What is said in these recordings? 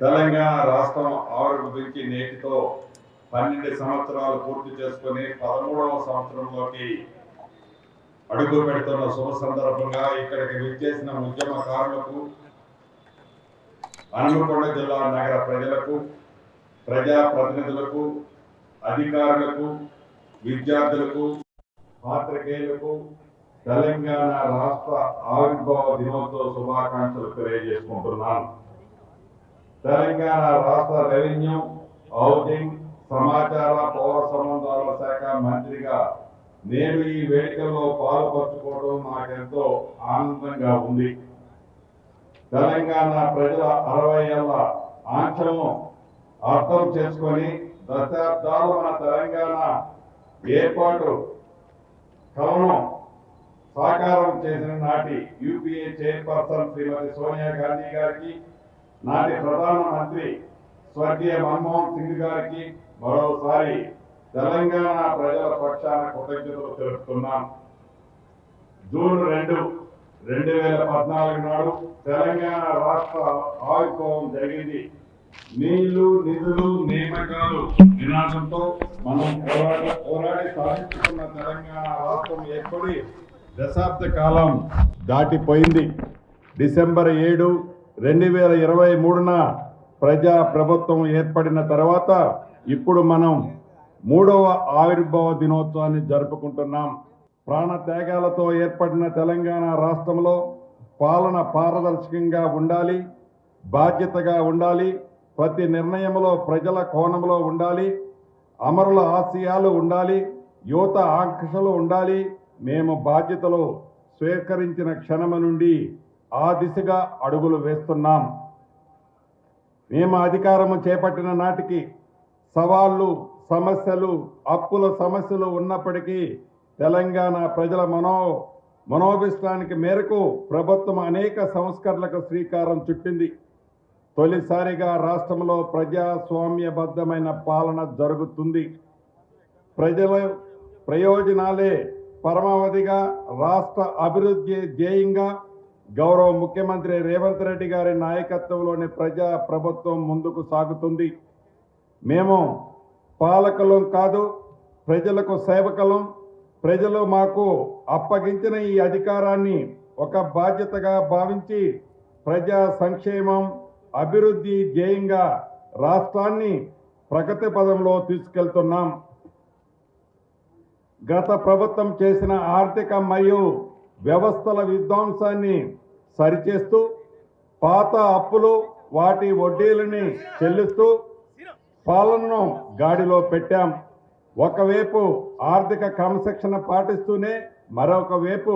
తెలంగాణ రాష్ట్రం ఆవిర్భవించి నేటితో 12 సంవత్సరాలు పూర్తి చేసుకుని 13వ సంవత్సరంలోకి అడుగు పెడుతున్న శుభ సందర్భంగా ఇక్కడికి విచ్చేసిన ఉద్యమకారులకు, హన్మకొండ జిల్లా నగర ప్రజలకు, ప్రజాప్రతినిధులకు, అధికారులకు, విద్యార్థులకు, పాత్రికేయులకు తెలంగాణ రాష్ట్ర ఆవిర్భావ దినోత్సవ శుభాకాంక్షలు తెలియజేసుకుంటున్నాను. తెలంగాణ రాష్ట్ర రెవెన్యూ, హౌసింగ్, సమాచార, పౌర సంబంధాల శాఖ మంత్రిగా నేను ఈ వేడుకల్లో పాల్పంచుకోవడం నాకెంతో ఆనందంగా ఉంది. తెలంగాణ ప్రజల 60 ఏళ్ల ఆంక్షలను అర్థం చేసుకొని దశాబ్దాలు మన తెలంగాణ ఏర్పాటు కలను సాకారం చేసిన నాటి యూపీఏ చైర్పర్సన్ శ్రీమతి సోనియా గాంధీ గారికి, నాటి ప్రధానమంత్రి స్వర్గీయ మన్మోహన్ సింగ్ గారికి మరోసారి తెలంగాణ ప్రజల పక్షాన కృతజ్ఞతలు తెలుపుతున్నాం. జూన్ 2, 2014 నాడు తెలంగాణ రాష్ట్ర ఆవిర్భావం జరిగింది. నీళ్లు, నిధులు, నియామకాలు వినాశంతో మనం పోరాడి సాధించుకున్న తెలంగాణ రాష్ట్రం ఏర్పడి దశాబ్ద కాలం దాటిపోయింది. డిసెంబర్ 7, 2023న ప్రజా ప్రభుత్వం ఏర్పడిన తర్వాత ఇప్పుడు మనం 3వ ఆవిర్భావ దినోత్సవాన్ని జరుపుకుంటున్నాం. ప్రాణ త్యాగాలతో ఏర్పడిన తెలంగాణ రాష్ట్రంలో పాలన పారదర్శకంగా ఉండాలి, బాధ్యతగా ఉండాలి, ప్రతి నిర్ణయంలో ప్రజల కోణంలో ఉండాలి, అమరుల ఆశయాలు ఉండాలి, యువత ఆకాంక్షలు ఉండాలి. మేము బాధ్యతలు స్వీకరించిన క్షణం నుండి ఆ దిశగా అడుగులు వేస్తున్నాం. మేము అధికారము చేపట్టిన నాటికి సవాళ్లు, సమస్యలు, అప్పుల సమస్యలు ఉన్నప్పటికీ తెలంగాణ ప్రజల మనోభిష్టానికి మేరకు ప్రభుత్వం అనేక సంస్కరణలకు శ్రీకారం చుట్టింది. తొలిసారిగా రాష్ట్రంలో ప్రజాస్వామ్యబద్ధమైన పాలన జరుగుతుంది. ప్రజల ప్రయోజనాలే పరమావధిగా, రాష్ట్ర అభివృద్ధి ధ్యేయంగా గౌరవ ముఖ్యమంత్రి రేవంత్ రెడ్డి గారి నాయకత్వంలోని ప్రజా ప్రభుత్వం ముందుకు సాగుతుంది. మేము పాలకులం కాదు, ప్రజలకు సేవకులం. ప్రజలు మాకు అప్పగించిన ఈ అధికారాన్ని ఒక బాధ్యతగా భావించి ప్రజా సంక్షేమం, అభివృద్ధి ధ్యేయంగా రాష్ట్రాన్ని ప్రగతి పదంలో తీసుకెళ్తున్నాం. గత ప్రభుత్వం చేసిన ఆర్థిక మరియు వ్యవస్థల విధ్వంసాన్ని సరిచేస్తూ, పాత అప్పులు, వాటి వడ్డీలని చెల్లిస్తూ పాలనను గాడిలో పెట్టాం. ఒకవైపు ఆర్థిక క్రమశిక్షణ పాటిస్తూనే మరొక వైపు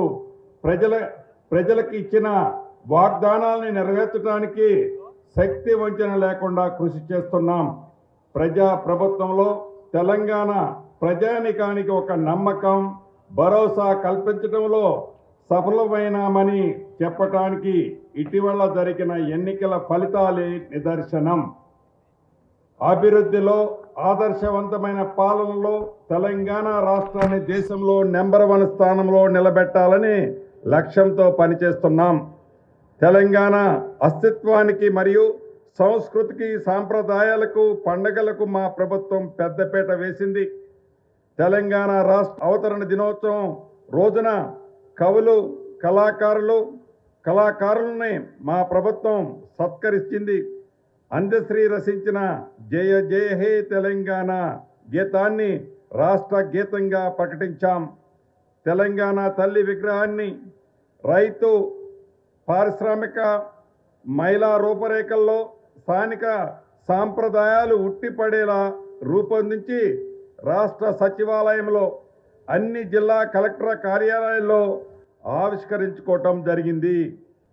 ప్రజలకు ఇచ్చిన వాగ్దానాలని నెరవేర్చడానికి శక్తి వంచన లేకుండా కృషి చేస్తున్నాం. ప్రజా ప్రభుత్వంలో తెలంగాణ ప్రజానికానికి ఒక నమ్మకం, భరోసా కల్పించడంలో సఫలమైనామని చెప్పటానికి ఇటీవల జరిగిన ఎన్నికల ఫలితాలే నిదర్శనం. అభివృద్ధిలో, ఆదర్శవంతమైన పాలనలో తెలంగాణ రాష్ట్రాన్ని దేశంలో నెంబర్ 1 స్థానంలో నిలబెట్టాలని లక్ష్యంతో పనిచేస్తున్నాం. తెలంగాణ అస్తిత్వానికి మరియు సంస్కృతికి, సాంప్రదాయాలకు, పండుగలకు మా ప్రభుత్వం పెద్దపీట వేసింది. తెలంగాణ రాష్ట్ర అవతరణ దినోత్సవం రోజున కవులు, కళాకారులని మా ప్రభుత్వం సత్కరించింది. అందశ్రీ రచించిన జయ జయ హే తెలంగాణ గీతాన్ని రాష్ట్ర గీతంగా ప్రకటించాం. తెలంగాణ తల్లి విగ్రహాన్ని రైతు, పారిశ్రామిక, మహిళా రూపురేఖల్లో స్థానిక సాంప్రదాయాలు ఉట్టిపడేలా రూపొందించి రాష్ట్ర సచివాలయంలో, అన్ని జిల్లా కలెక్టర్ కార్యాలయాల్లో ఆవిష్కరించుకోవటం జరిగింది.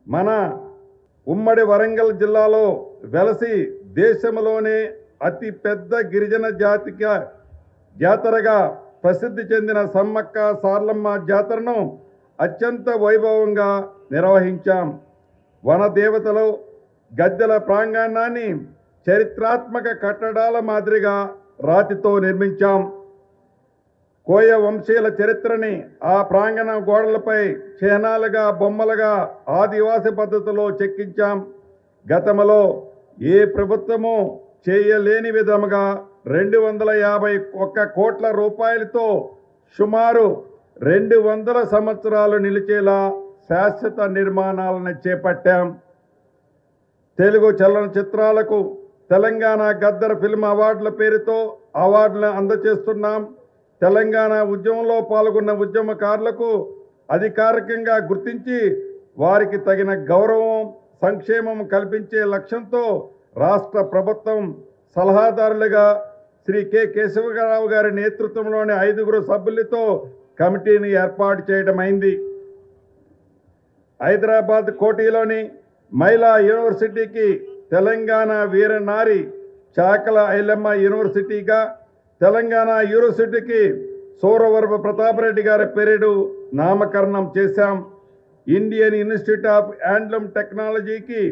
మన ఉమ్మడి వరంగల్ జిల్లాలో వెలసి దేశంలోనే అతి పెద్ద గిరిజన జాతరగా ప్రసిద్ధి చెందిన సమ్మక్క సార్లమ్మ జాతరను అత్యంత వైభవంగా నిర్వహించాం. వనదేవతలు గద్దెల ప్రాంగణాన్ని చరిత్రాత్మక కట్టడాల మాదిరిగా రాతితో నిర్మించాం. కోయ వంశీయుల చరిత్రని ఆ ప్రాంగణ గోడలపై చిహ్నాలుగా, బొమ్మలుగా ఆదివాసి పద్ధతిలో చెక్కించాం. గతంలో ఏ ప్రభుత్వము చేయలేని విధముగా 251 కోట్ల రూపాయలతో సుమారు 200 సంవత్సరాలు నిలిచేలా శాశ్వత నిర్మాణాలను చేపట్టాం. తెలుగు చలనచిత్రాలకు తెలంగాణ గద్దర్ ఫిల్మ్ అవార్డుల పేరుతో అవార్డులను అందజేస్తున్నాం. తెలంగాణ ఉద్యమంలో పాల్గొన్న ఉద్యమకారులకు అధికారికంగా గుర్తించి వారికి తగిన గౌరవం, సంక్షేమం కల్పించే లక్ష్యంతో రాష్ట్ర ప్రభుత్వం సలహాదారులుగా శ్రీ కె కేశవరావు గారి నేతృత్వంలోని 5 సభ్యులతో కమిటీని ఏర్పాటు చేయడమైంది. హైదరాబాద్ కోటిలోని మహిళా యూనివర్సిటీకి తెలంగాణ వీరనారి చాకల ఐలమ్మ యూనివర్సిటీగా, తెలంగాణ యూనివర్సిటీకి సూరవరపు ప్రతాపరెడ్డి గారి పేరుడు నామకరణం చేశాం. ఇండియన్ ఇన్స్టిట్యూట్ ఆఫ్ హ్యాండ్లూమ్ టెక్నాలజీకి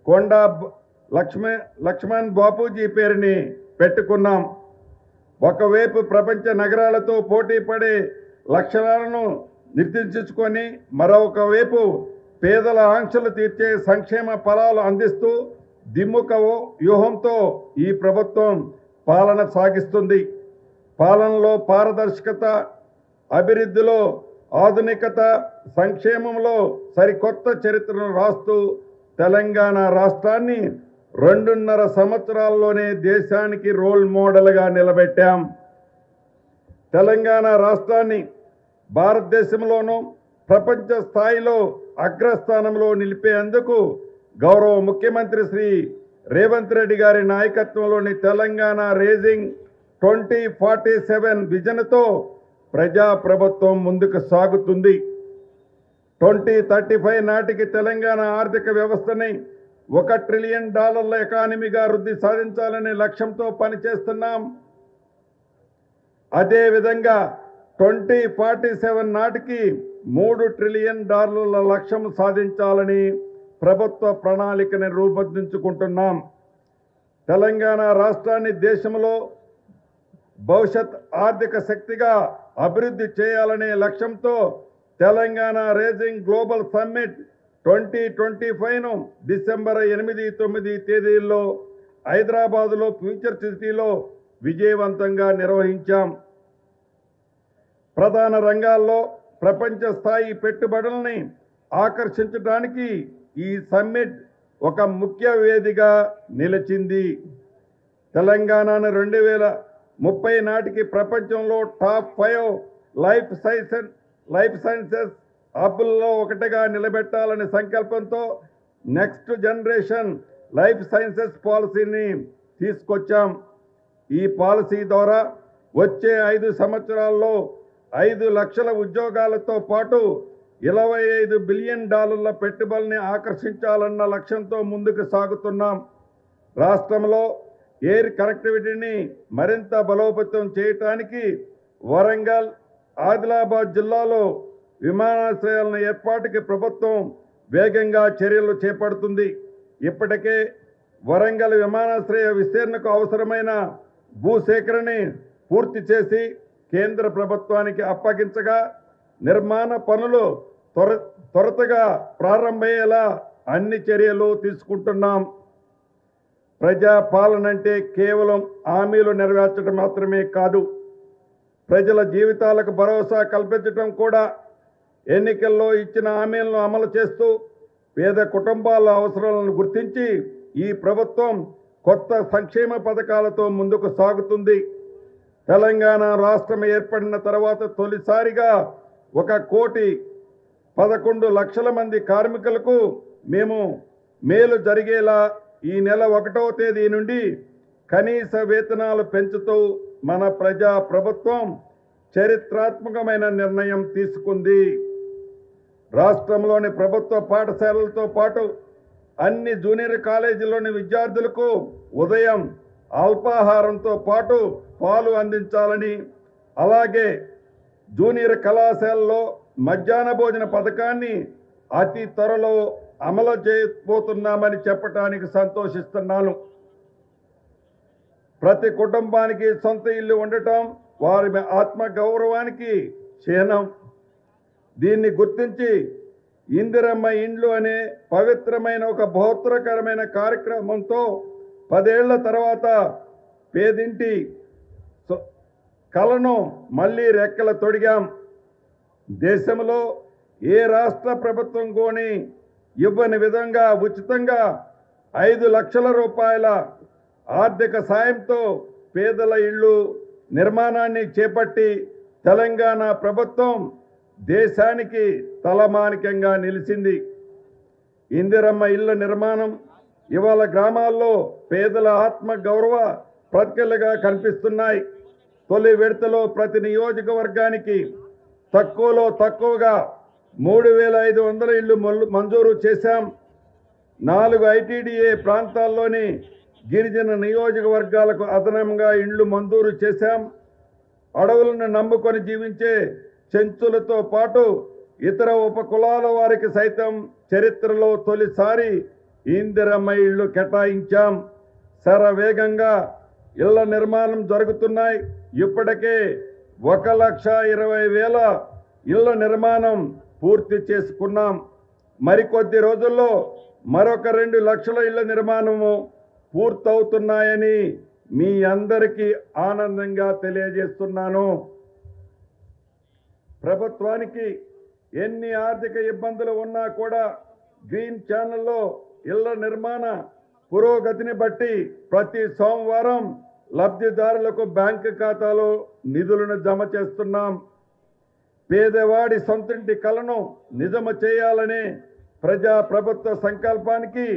కొండా లక్ష్మణ్ బాపూజీ పేరుని పెట్టుకున్నాం. ఒకవైపు ప్రపంచ నగరాలతో పోటీ పడే లక్షణాలను నిర్దేశించుకొని మరొక వైపు పేదల ఆంక్షలు తీర్చే సంక్షేమ ఫలాలు అందిస్తూ దిమ్ముక వ్యూహంతో ఈ ప్రభుత్వం పాలన సాగిస్తుంది. పాలనలో పారదర్శకత, అభివృద్ధిలో ఆధునికత, సంక్షేమంలో సరికొత్త చరిత్రను రాస్తూ తెలంగాణ రాష్ట్రాన్ని 2.5 సంవత్సరాల్లోనే దేశానికి రోల్ మోడల్గా నిలబెట్టాం. తెలంగాణ రాష్ట్రాన్ని భారతదేశంలోనూ ప్రపంచ స్థాయిలో అగ్రస్థానంలో నిలిపేందుకు గౌరవ ముఖ్యమంత్రి శ్రీ రేవంత్ రెడ్డి గారి నాయకత్వంలోని తెలంగాణ రేజింగ్ 2047 విజన్తో ప్రజా ప్రభుత్వం ముందుకు సాగుతుంది. 2035 నాటికి తెలంగాణ ఆర్థిక వ్యవస్థని $1 ట్రిలియన్ ఎకానమీగా వృద్ధి సాధించాలనే లక్ష్యంతో పనిచేస్తున్నాం. అదేవిధంగా 2047 నాటికి $3 ట్రిలియన్ లక్ష్యం సాధించాలని ప్రభుత్వ ప్రణాళికను రూపొందించుకుంటున్నాం. తెలంగాణ రాష్ట్రాన్ని దేశంలో భవిష్యత్ ఆర్థిక శక్తిగా అభివృద్ధి చేయాలనే లక్ష్యంతో తెలంగాణ రేజింగ్ గ్లోబల్ సమ్మిట్ 2025ను డిసెంబర్ 8, 9 తేదీల్లో హైదరాబాదులో ఫ్యూచర్ సిటీలో విజయవంతంగా నిర్వహించాం. ప్రధాన రంగాల్లో ప్రపంచ స్థాయి పెట్టుబడుల్ని ఆకర్షించడానికి ఈ సమ్మిట్ ఒక ముఖ్య వేదికగా నిలిచింది. తెలంగాణను 2030 నాటికి ప్రపంచంలో టాప్ 5 లైఫ్ సైన్సెస్ హబ్ల్లో ఒకటిగా నిలబెట్టాలనే సంకల్పంతో నెక్స్ట్ జనరేషన్ లైఫ్ సైన్సెస్ పాలసీని తీసుకొచ్చాం. ఈ పాలసీ ద్వారా వచ్చే 5 సంవత్సరాల్లో 5 లక్షల ఉద్యోగాలతో పాటు $25 బిలియన్ పెట్టుబడుల్ని ఆకర్షించాలన్న లక్ష్యంతో ముందుకు సాగుతున్నాం. రాష్ట్రంలో ఎయిర్ కనెక్టివిటీని మరింత బలోపేతం చేయడానికి వరంగల్, ఆదిలాబాద్ జిల్లాలో విమానాశ్రయాల ఏర్పాటుకి ప్రభుత్వం వేగంగా చర్యలు చేపడుతుంది. ఇప్పటికే వరంగల్ విమానాశ్రయ విస్తరణకు అవసరమైన భూసేకరణని పూర్తి చేసి కేంద్ర ప్రభుత్వానికి అప్పగించగా నిర్మాణ పనులు త్వరగా ప్రారంభమయ్యేలా అన్ని చర్యలు తీసుకుంటున్నాం. ప్రజా పాలన అంటే కేవలం హామీలు నెరవేర్చడం మాత్రమే కాదు, ప్రజల జీవితాలకు భరోసా కల్పించడం కూడా. ఎన్నికల్లో ఇచ్చిన హామీలను అమలు చేస్తూ పేద కుటుంబాల అవసరాలను గుర్తించి ఈ ప్రభుత్వం కొత్త సంక్షేమ పథకాలతో ముందుకు సాగుతుంది. తెలంగాణ రాష్ట్రం ఏర్పడిన తర్వాత తొలిసారిగా 1,11,00,000 మంది కార్మికులకు మేము మేలు జరిగేలా ఈ నెల 1వ తేదీ నుండి కనీస వేతనాలు పెంచుతూ మన ప్రజా ప్రభుత్వం చరిత్రాత్మకమైన నిర్ణయం తీసుకుంది. రాష్ట్రంలోని ప్రభుత్వ పాఠశాలలతో పాటు అన్ని జూనియర్ కాలేజీలోని విద్యార్థులకు ఉదయం అల్పాహారంతో పాటు పాలు అందించాలని, అలాగే జూనియర్ కళాశాలలో మధ్యాహ్న భోజన పథకాన్ని అతి త్వరలో అమలు చేయబోతున్నామని చెప్పడానికి సంతోషిస్తున్నాను. ప్రతి కుటుంబానికి సొంత ఇల్లు ఉండటం వారి ఆత్మ గౌరవానికి చిహ్నం. దీన్ని గుర్తించి ఇందిరమ్మ ఇండ్లు అనే పవిత్రమైన ఒక బహుత్తరకరమైన కార్యక్రమంతో 10 ఏళ్ల తర్వాత పేదింటి కలను మళ్ళీ రెక్కల తొడిగాం. దేశంలో ఏ రాష్ట్ర ప్రభుత్వం కోని ఇవ్వని విధంగా ఉచితంగా 5 లక్షల రూపాయల ఆర్థిక సాయంతో పేదల ఇళ్ళు నిర్మాణాన్ని చేపట్టి తెలంగాణ ప్రభుత్వం దేశానికి తలమానికంగా నిలిచింది. ఇందిరమ్మ ఇళ్ల నిర్మాణం ఇవాళ గ్రామాల్లో పేదల ఆత్మ గౌరవ ప్రతికలుగా కనిపిస్తున్నాయి. తొలి విడతలో ప్రతి నియోజకవర్గానికి తక్కువలో తక్కువగా 3,500 ఇళ్లు మంజూరు చేశాం. 4 ఐటీడీఏ ప్రాంతాల్లోని గిరిజన నియోజకవర్గాలకు అదనంగా ఇళ్లు మంజూరు చేశాం. అడవులను నమ్ముకొని జీవించే చెంచులతో పాటు ఇతర ఉపకులాల వారికి సైతం చరిత్రలో తొలిసారి ఇందిరమ్మ ఇళ్లు కేటాయించాం. శరవేగంగా ఇళ్ల నిర్మాణం జరుగుతున్నాయి. ఇప్పటికే 1,20,000 ఇళ్ల నిర్మాణం పూర్తి చేసుకున్నాం. మరికొద్ది రోజుల్లో మరొక 2 లక్షల ఇళ్ల నిర్మాణము పూర్తవుతున్నాయని మీ అందరికీ ఆనందంగా తెలియజేస్తున్నాను. ప్రభుత్వానికి ఎన్ని ఆర్థిక ఇబ్బందులు ఉన్నా కూడా గ్రీన్ ఛానల్లో ఇళ్ల నిర్మాణ పురోగతిని బట్టి ప్రతి సోమవారం లబ్ధిదారులకు బ్యాంకు ఖాతాలో నిధులను జమ చేస్తున్నాం. పేదవాడి సొంతింటి కలను నిజము చేయాలనే ప్రజా ప్రభుత్వ సంకల్పానికి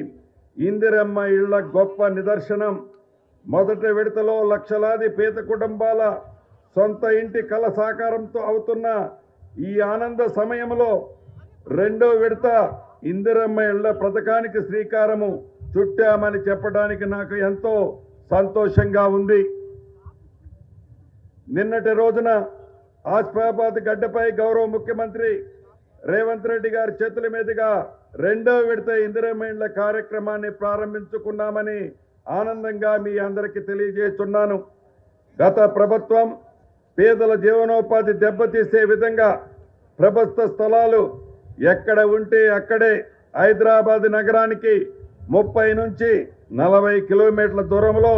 ఇందిరమ్మ ఇళ్ల గొప్ప నిదర్శనం. మొదటి విడతలో లక్షలాది పేద కుటుంబాల సొంత ఇంటి కల సాకారంతో అవుతున్న ఈ ఆనంద సమయంలో రెండో విడత ఇందిరమ్మ ఇళ్ల పథకానికి శ్రీకారము చుట్టామని చెప్పడానికి నాకు ఎంతో సంతోషంగా ఉంది. నిన్నటి రోజున ఆసిఫాబాద్ గడ్డపై గౌరవ ముఖ్యమంత్రి రేవంత్ రెడ్డి గారి చేతుల మీదుగా రెండో విడత ఇందిరమ్మ ఇళ్ల కార్యక్రమాన్ని ప్రారంభించుకున్నామని ఆనందంగా మీ అందరికీ తెలియజేస్తున్నాను. గత ప్రభుత్వం పేదల జీవనోపాధి దెబ్బతీసే విధంగా ప్రభుత్వ స్థలాలు ఎక్కడ ఉంటే అక్కడే హైదరాబాద్ నగరానికి 30 నుంచి 40 కిలోమీటర్ల దూరంలో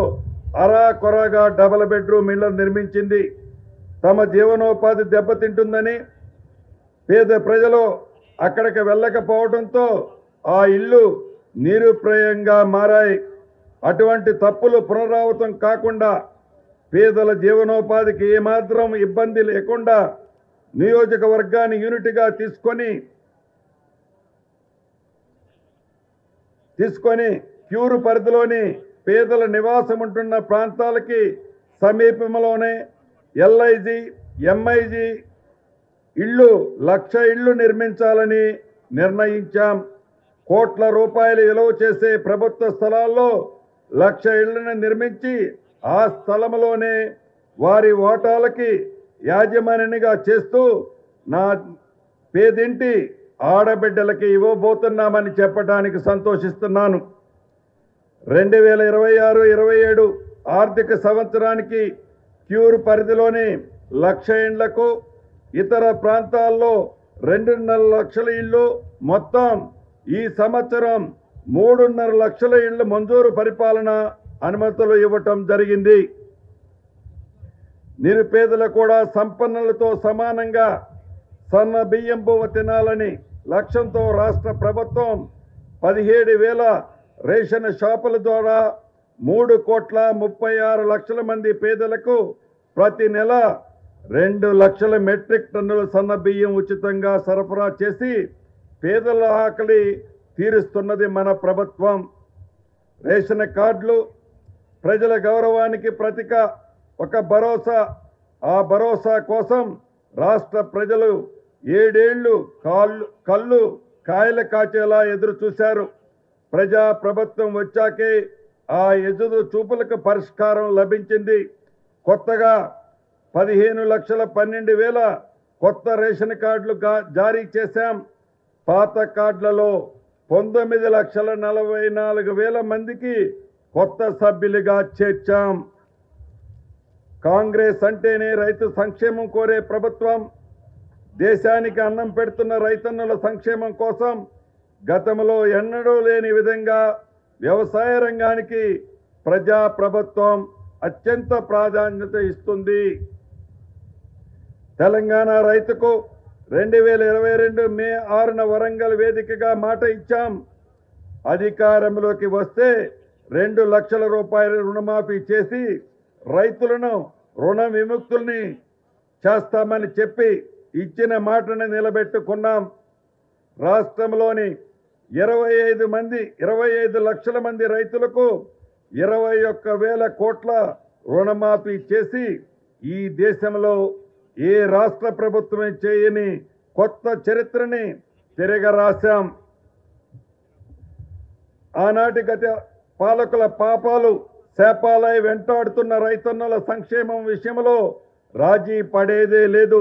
అరాకొరగా డబుల్ బెడ్రూమ్ ఇళ్లను నిర్మించింది. తమ జీవనోపాధి దెబ్బతింటుందని పేద ప్రజలు అక్కడికి వెళ్ళకపోవడంతో ఆ ఇళ్ళు నిరుప్రయంగా మారాయి. అటువంటి తప్పులు పునరావృతం కాకుండా పేదల జీవనోపాధికి ఏమాత్రం ఇబ్బంది లేకుండా నియోజకవర్గాన్ని యూనిట్గా తీసుకొని క్యూరు పరిధిలోని పేదల నివాసం ఉంటున్న ప్రాంతాలకి సమీపంలోనే ఎల్ఐజీ ఎంఐజీ ఇళ్ళు 1,00,000 ఇళ్ళు నిర్మించాలని నిర్ణయించాం. కోట్ల రూపాయలు విలువ చేసే ప్రభుత్వ స్థలాల్లో 1,00,000 ఇళ్లను నిర్మించి ఆ స్థలంలోనే వారి ఓటాలకి యాజమాన్యంగా చేస్తూ నా పేదింటి ఆడబిడ్డలకి ఇవ్వబోతున్నామని చెప్పడానికి సంతోషిస్తున్నాను. 2026-27 ఆర్థిక సంవత్సరానికి క్యూర్ పరిధిలోని 1,00,000 ఇండ్లకు ఇతర ప్రాంతాల్లో 2.5 లక్షల ఇళ్ళు మొత్తం ఈ సంవత్సరం 3.5 లక్షల ఇళ్ల మంజూరు పరిపాలన అనుమతులు ఇవ్వటం జరిగింది. నిరుపేదలు కూడా సంపన్నులతో సమానంగా సన్న బియ్యం బువ్వ తినాలని లక్ష్యంతో రాష్ట్ర ప్రభుత్వం 17,000 రేషన్ షాపుల ద్వారా 3,36,00,000 మంది పేదలకు ప్రతి నెల 2 లక్షల మెట్రిక్ టన్నుల సన్న బియ్యం ఉచితంగా సరఫరా చేసి పేదల ఆకలి తీరుస్తున్నది మన ప్రభుత్వం. రేషన్ కార్డులు ప్రజల గౌరవానికి ప్రతీక, ఒక భరోసా. ఆ భరోసా కోసం రాష్ట్ర ప్రజలు 7 ఏళ్లు కళ్ళు కాయలు కాచేలా ఎదురు చూశారు. ప్రజా ప్రభుత్వం వచ్చాకే ఆ ఎదురు చూపులకు పరిష్కారం లభించింది. కొత్తగా 15,12,000 కొత్త రేషన్ కార్డులు జారీ చేశాం. పాత కార్డులలో 19,44,000 మందికి కొత్త సభ్యులుగా చేర్చాం. కాంగ్రెస్ అంటేనే రైతు సంక్షేమం కోరే ప్రభుత్వం. దేశానికి అన్నం పెడుతున్న రైతన్నుల సంక్షేమం కోసం గతంలో ఎన్నడూ లేని విధంగా వ్యవసాయ రంగానికి ప్రజా ప్రభుత్వం అత్యంత ప్రాధాన్యత ఇస్తుంది. తెలంగాణ రైతుకు 2022 మే 6న వరంగల్ వేదికగా మాట ఇచ్చాం. అధికారంలోకి వస్తే 2 లక్షల రూపాయల రుణమాఫీ చేసి రైతులను రుణ విముక్తుల్ని చేస్తామని చెప్పి ఇచ్చిన మాటను నిలబెట్టుకున్నాం. రాష్ట్రంలోని 25 లక్షల మంది రైతులకు 21,000 కోట్ల రుణమాఫీ చేసి ఈ దేశంలో ఏ రాష్ట్ర ప్రభుత్వమే చేయని కొత్త చరిత్రని తిరగరాశాం. ఆనాటి గత పాలకుల పాపాలు శాపాలై వెంటాడుతున్న రైతన్నుల సంక్షేమం విషయంలో రాజీ పడేదే లేదు.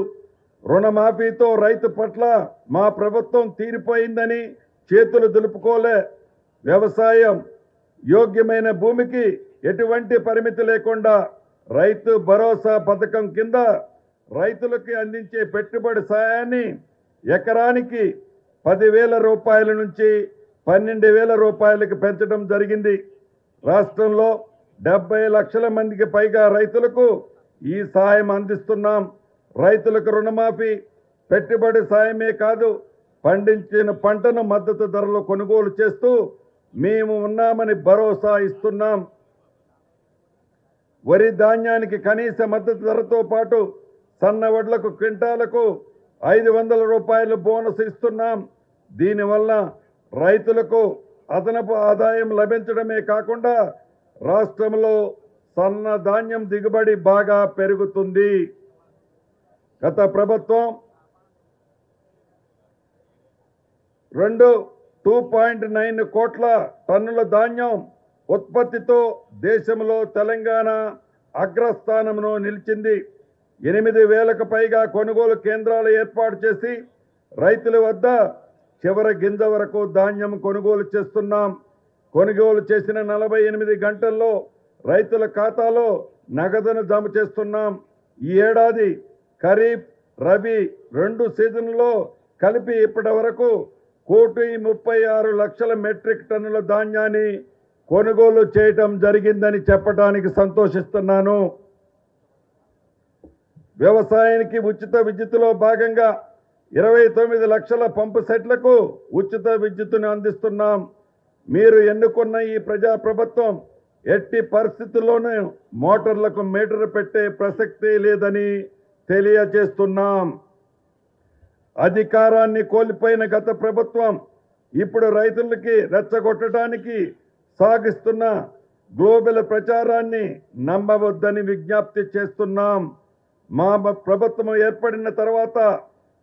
రుణమాఫీతో రైతు పట్ల మా ప్రభుత్వం తీరిపోయిందని చేతులు దులుపుకోలే. వ్యవసాయం యోగ్యమైన భూమికి ఎటువంటి పరిమితి లేకుండా రైతు భరోసా పథకం కింద రైతులకి అందించే పెట్టుబడి సాయాన్ని ఎకరానికి 10,000 రూపాయల నుంచి 12,000 రూపాయలకు పెంచడం జరిగింది. రాష్ట్రంలో 70 లక్షల మందికి పైగా రైతులకు ఈ సాయం అందిస్తున్నాం. రైతులకు రుణమాఫీ పెట్టుబడి సాయమే కాదు, పండించిన పంటను మద్దతు ధరలో కొనుగోలు చేస్తూ మేము ఉన్నామని భరోసా ఇస్తున్నాం. వరి ధాన్యానికి కనీస మద్దతు ధరతో పాటు సన్న వడ్లకు క్వింటాలకు 500 రూపాయలు బోనస్ ఇస్తున్నాం. దీనివల్ల రైతులకు అదనపు ఆదాయం లభించడమే కాకుండా రాష్ట్రంలో సన్న ధాన్యం దిగుబడి బాగా పెరుగుతుంది. గత ప్రభుత్వం 2.9 కోట్ల టన్నుల ధాన్యం ఉత్పత్తితో దేశంలో తెలంగాణ అగ్రస్థానంలో నిలిచింది. 8,000కు పైగా కొనుగోలు కేంద్రాలు ఏర్పాటు చేసి రైతుల వద్ద చివరి గింజ వరకు ధాన్యం కొనుగోలు చేస్తున్నాం. కొనుగోలు చేసిన 48 గంటల్లో రైతుల ఖాతాలో నగదును జమ చేస్తున్నాం. ఈ ఏడాది ఖరీఫ్, రబీ 2 సీజన్లలో కలిపి ఇప్పటి వరకు 1,36 లక్షల మెట్రిక్ టన్నుల ధాన్యాన్ని కొనుగోలు చేయటం జరిగిందని చెప్పడానికి సంతోషిస్తున్నాను. వ్యవసాయానికి ఉచిత విద్యుత్తులో భాగంగా 29 లక్షల పంపు సెట్లకు ఉచిత విద్యుత్తును అందిస్తున్నాం. మీరు ఎన్నుకున్న ఈ ప్రజా ప్రభుత్వం ఎట్టి పరిస్థితుల్లోనూ మోటార్లకు మీటర్ పెట్టే ప్రసక్తి లేదని తెలియజేస్తున్నాం. అధికారాన్ని కోల్పోయిన గత ప్రభుత్వం ఇప్పుడు రైతులకి రెచ్చగొట్టడానికి సాగిస్తున్న గ్లోబల్ ప్రచారాన్ని నమ్మవద్దని విజ్ఞప్తి చేస్తున్నాం. మా ప్రభుత్వం ఏర్పడిన తర్వాత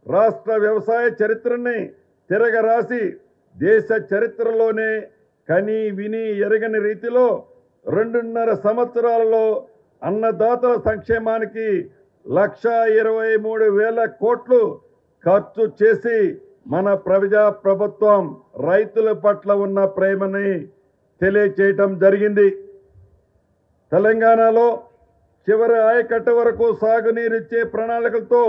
రాష్ట్ర వ్యవసాయ చరిత్రని తిరగరాసి దేశ చరిత్రలోనే కని విని ఎరగని రీతిలో 2.5 సంవత్సరాలలో అన్నదాతల సంక్షేమానికి 1,23,000 కోట్లు ఖర్చు చేసి మన ప్రజా ప్రభుత్వం రైతుల పట్ల ఉన్న ప్రేమని తెలియచేయటం జరిగింది. తెలంగాణలో చివరి ఆయకట్ట వరకు సాగునీరిచ్చే ప్రణాళికలతో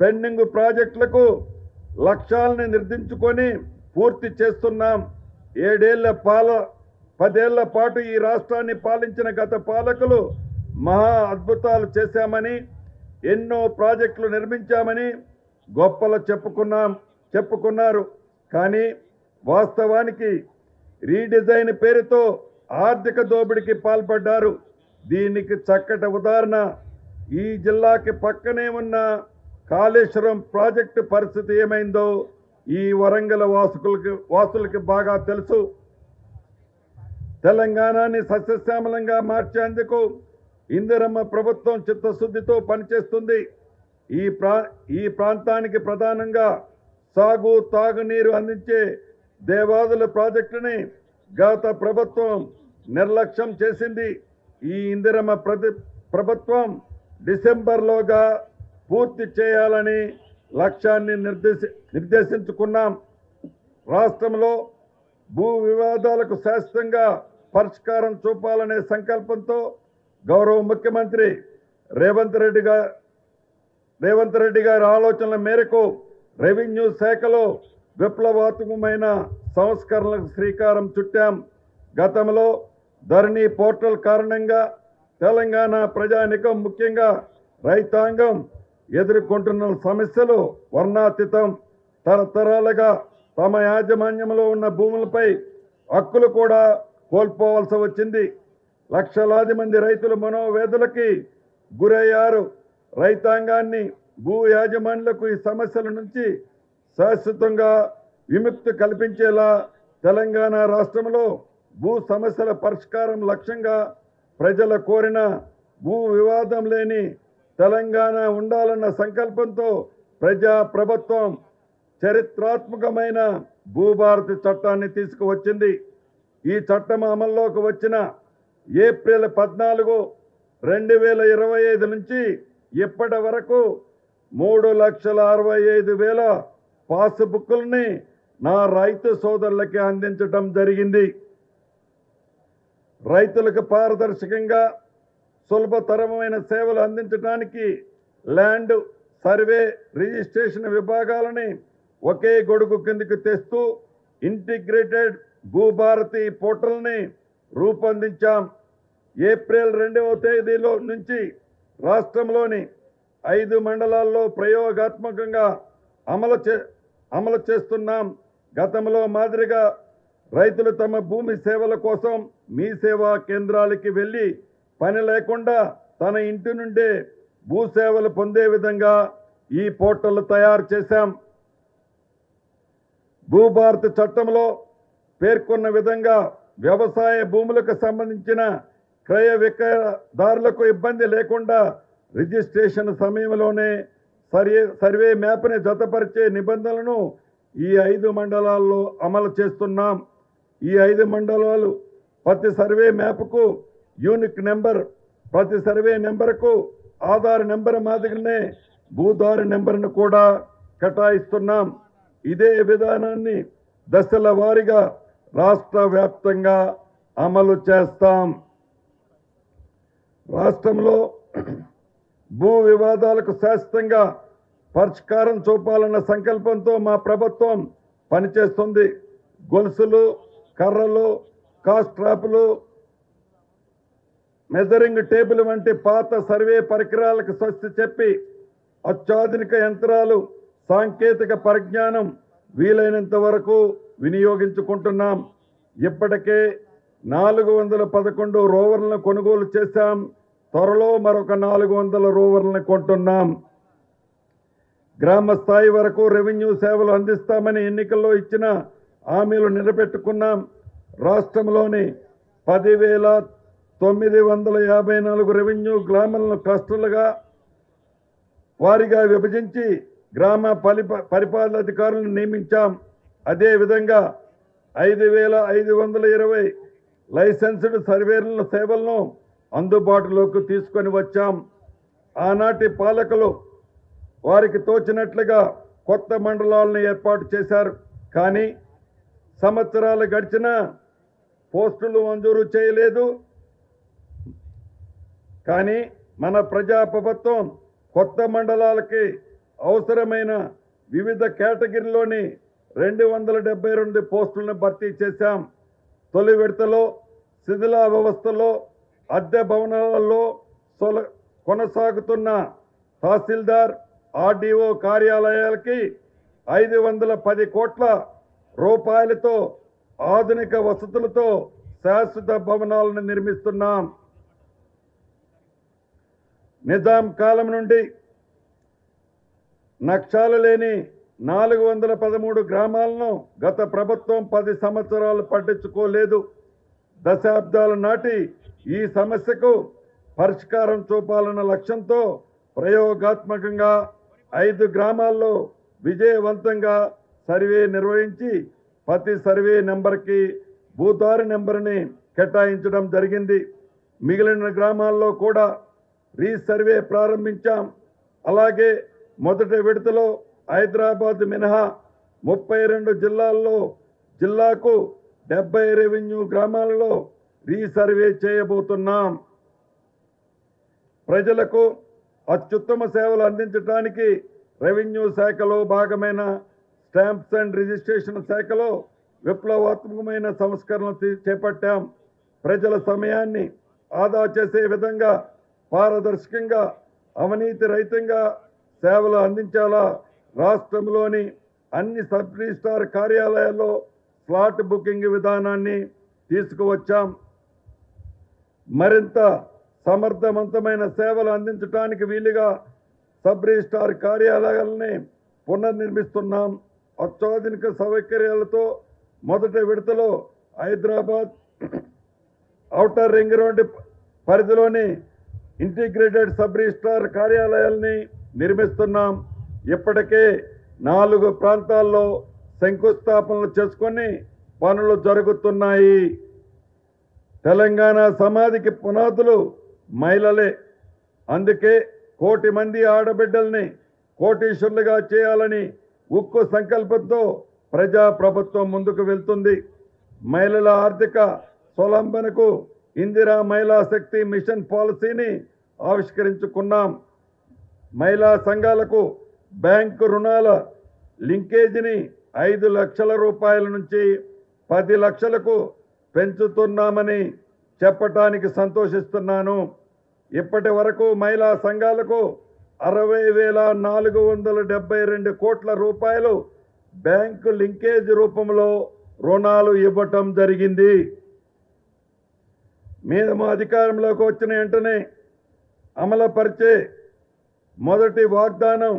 పెండింగ్ ప్రాజెక్టులకు లక్ష్యాలను నిర్దించుకొని పూర్తి చేస్తున్నాం. 10 ఏళ్ల పాటు ఈ రాష్ట్రాన్ని పాలించిన గత పాలకులు మహా అద్భుతాలు చేశామని, ఎన్నో ప్రాజెక్టులు నిర్మించామని గొప్పలు చెప్పుకున్నారు. కానీ వాస్తవానికి రీడిజైన్ పేరుతో ఆర్థిక దోపిడీకి పాల్పడ్డారు. దీనికి చక్కటి ఉదాహరణ ఈ జిల్లాకి పక్కనే ఉన్న కాళేశ్వరం ప్రాజెక్టు పరిస్థితి ఏమైందో ఈ వరంగల్ వాసులకి బాగా తెలుసు. తెలంగాణని సస్యశ్యామలంగా మార్చేందుకు ఇందిరమ్మ ప్రభుత్వం చిత్తశుద్ధితో పనిచేస్తుంది. ఈ ప్రాంతానికి ప్రధానంగా సాగు తాగునీరు అందించే దేవాదుల ప్రాజెక్టుని గత ప్రభుత్వం నిర్లక్ష్యం చేసింది. ఈ ఇందిరమ్మ ప్రభుత్వం డిసెంబర్లోగా పూర్తి చేయాలని లక్ష్యాన్ని నిర్దేశించుకున్నాం. రాష్ట్రంలో భూ వివాదాలకు శాశ్వతంగా పరిష్కారం చూపాలనే సంకల్పంతో గౌరవ ముఖ్యమంత్రి రేవంత్ రెడ్డి రేవంత్ రెడ్డి గారి ఆలోచనల మేరకు రెవెన్యూ శాఖలో విప్లవాత్మకమైన సంస్కరణలకు శ్రీకారం చుట్టాం. గతంలో ధరణి పోర్టల్ కారణంగా తెలంగాణ ప్రజానికం ముఖ్యంగా రైతాంగం ఎదుర్కొంటున్న సమస్యలు వర్ణాతీతం. తరతరాలుగా తమ యాజమాన్యంలో ఉన్న భూములపై హక్కులు కూడా కోల్పోవలసి వచ్చింది. లక్షలాది మంది రైతులు మనోవేదనకి గురయ్యారు. రైతాంగాన్ని భూ యాజమాన్యులకు ఈ సమస్యల నుంచి శాశ్వతంగా విముక్తి కల్పించేలా తెలంగాణ రాష్ట్రంలో భూ సమస్యల పరిష్కారం లక్ష్యంగా ప్రజల కోరిన భూ వివాదం లేని తెలంగాణ ఉండాలన్న సంకల్పంతో ప్రజా ప్రభుత్వం చరిత్రాత్మకమైన భూభారతి చట్టాన్ని తీసుకువచ్చింది. ఈ చట్టం అమల్లోకి వచ్చిన ఏప్రిల్ 14, 2025 నుంచి ఇప్పటి వరకు 3,65,000 పాస్బుక్లని నా రైతు సోదరులకి అందించడం జరిగింది. రైతులకు పారదర్శకంగా సులభతరమైన సేవలు అందించడానికి ల్యాండ్ సర్వే రిజిస్ట్రేషన్ విభాగాలని ఒకే గొడుగు కిందకి తెస్తూ ఇంటిగ్రేటెడ్ భూభారతి పోర్టల్ని రూపొందించాం. ఏప్రిల్ 2వ తేదీలో నుంచి రాష్ట్రంలోని 5 మండలాల్లో ప్రయోగాత్మకంగా అమలు చేస్తున్నాం. గతంలో మాదిరిగా రైతులు తమ భూమి సేవల కోసం మీ సేవా కేంద్రాలకి వెళ్ళి పని లేకుండా తన ఇంటి నుండే భూసేవలు పొందే విధంగా ఈ పోర్టల్ తయారు చేశాం. భూభారతి చట్టంలో పేర్కొన్న విధంగా వ్యవసాయ భూములకు సంబంధించిన క్రయ విక్రయదారులకు ఇబ్బంది లేకుండా రిజిస్ట్రేషన్ సమయంలోనే సర్వే మ్యాప్ని జతపరిచే నిబంధనలను ఈ 5 మండలాల్లో అమలు చేస్తున్నాం. ఈ 5 మండలాలు ప్రతి సర్వే మ్యాప్కు యూనిక్ నెంబర్, ప్రతి సర్వే నెంబర్కు ఆధార్ నెంబర్ మాదిరిగానే భూదారు నెంబర్ను కూడా కేటాయిస్తున్నాం. ఇదే విధానాన్ని దశల వారీగా రాష్ట్ర వ్యాప్తంగా అమలు చేస్తాం. రాష్ట్రంలో భూ వివాదాలకు శాశ్వతంగా పరిష్కారం చూపాలన్న సంకల్పంతో మా ప్రభుత్వం పనిచేస్తుంది. గొలుసులు, కర్రలు, కాస్ట్రాపులు, మెజరింగ్ టేబుల్ వంటి పాత సర్వే పరికరాలకు స్వస్తి చెప్పి అత్యాధునిక యంత్రాలు, సాంకేతిక పరిజ్ఞానం వీలైనంత వరకు వినియోగించుకుంటున్నాం. ఇప్పటికే 411 రోవర్లను కొనుగోలు చేశాం. త్వరలో మరొక 400 రోవర్లను కొంటున్నాం. గ్రామ స్థాయి వరకు రెవెన్యూ సేవలు అందిస్తామని ఎన్నికల్లో ఇచ్చిన హామీలు నిలబెట్టుకున్నాం. రాష్ట్రంలోని 10,954 రెవెన్యూ గ్రామాలను క్లస్టర్లుగా వారిగా విభజించి గ్రామ పరిపాలనాధికారులను నియమించాం. అదేవిధంగా 5,520 లైసెన్స్డ్ సర్వేర్ల సేవలను అందుబాటులోకి తీసుకొని వచ్చాం. ఆనాటి పాలకులు వారికి తోచినట్లుగా కొత్త మండలాలను ఏర్పాటు చేశారు. కానీ సంవత్సరాలు గడిచినా పోస్టులు మంజూరు చేయలేదు. కానీ మన ప్రజా ప్రభుత్వం కొత్త మండలాలకి అవసరమైన వివిధ కేటగిరీలోని 272 పోస్టులను భర్తీ చేశాం. తొలి విడతలో శిథిల వ్యవస్థలో అద్దె భవనాలలో కొనసాగుతున్న తహసీల్దార్, ఆర్డీఓ కార్యాలయాలకి 510 కోట్ల రూపాయలతో ఆధునిక వసతులతో శాశ్వత భవనాలను నిర్మిస్తున్నాం. నిజాం కాలం నుండి నక్షాలు లేని 413 గ్రామాలను గత ప్రభుత్వం 10 సంవత్సరాలు పట్టించుకోలేదు. దశాబ్దాల నాటి ఈ సమస్యకు పరిష్కారం చూపాలన్న లక్ష్యంతో ప్రయోగాత్మకంగా 5 గ్రామాల్లో విజయవంతంగా సర్వే నిర్వహించి ప్రతి సర్వే నెంబర్కి భూదారు నెంబర్ని కేటాయించడం జరిగింది. మిగిలిన గ్రామాల్లో కూడా రీసర్వే ప్రారంభించాం. అలాగే మొదటి విడతలో హైదరాబాద్ మినహా 32 జిల్లాల్లో జిల్లాకు 70 రెవెన్యూ గ్రామాలలో రీసర్వే చేయబోతున్నాం. ప్రజలకు అత్యుత్తమ సేవలు అందించడానికి రెవెన్యూ శాఖలో భాగమైన స్టాంప్స్ అండ్ రిజిస్ట్రేషన్ శాఖలో విప్లవాత్మకమైన సంస్కరణలు చేపట్టాం. ప్రజల సమయాన్ని ఆదా చేసే విధంగా పారదర్శకంగా అవినీతి రహితంగా సేవలు అందించాలా రాష్ట్రంలోని అన్ని సబ్ రిజిస్ట్రార్ కార్యాలయాల్లో స్లాట్ బుకింగ్ విధానాన్ని తీసుకువచ్చాం. మరింత సమర్థవంతమైన సేవలు అందించడానికి వీలుగా సబ్ రిజిస్ట్రార్ కార్యాలయాలని పునర్నిర్మిస్తున్నాం. అత్యాధునిక సౌకర్యాలతో మొదటి విడతలో హైదరాబాద్ ఔటర్ రింగ్ రోడ్డు పరిధిలోని ఇంటిగ్రేటెడ్ సబ్ రిజిస్ట్రార్ కార్యాలయాల్ని నిర్మిస్తున్నాం. ఇప్పటికే 4 ప్రాంతాల్లో శంకుస్థాపనలు చేసుకొని పనులు జరుగుతున్నాయి. తెలంగాణ సమాధికి పునాదులు మహిళలే. అందుకే 1 కోటి మంది ఆడబిడ్డల్ని కోటీశ్వరులుగా చేయాలని ఉక్కు సంకల్పంతో ప్రజాప్రభుత్వం ముందుకు వెళ్తుంది. మహిళల ఆర్థిక స్వలంబనకు ఇందిరా మహిళా శక్తి మిషన్ పాలసీని ఆవిష్కరించుకున్నాం. మహిళా సంఘాలకు బ్యాంకు రుణాల లింకేజీని 5 లక్షల రూపాయల నుంచి 10 లక్షలకు పెంచుతున్నామని చెప్పటానికి సంతోషిస్తున్నాను. ఇప్పటి వరకు మహిళా సంఘాలకు 60,472 కోట్ల రూపాయలు బ్యాంకు లింకేజ్ రూపంలో రుణాలు ఇవ్వటం జరిగింది. మేము అధికారంలోకి వచ్చిన వెంటనే అమలుపరిచే మొదటి వాగ్దానం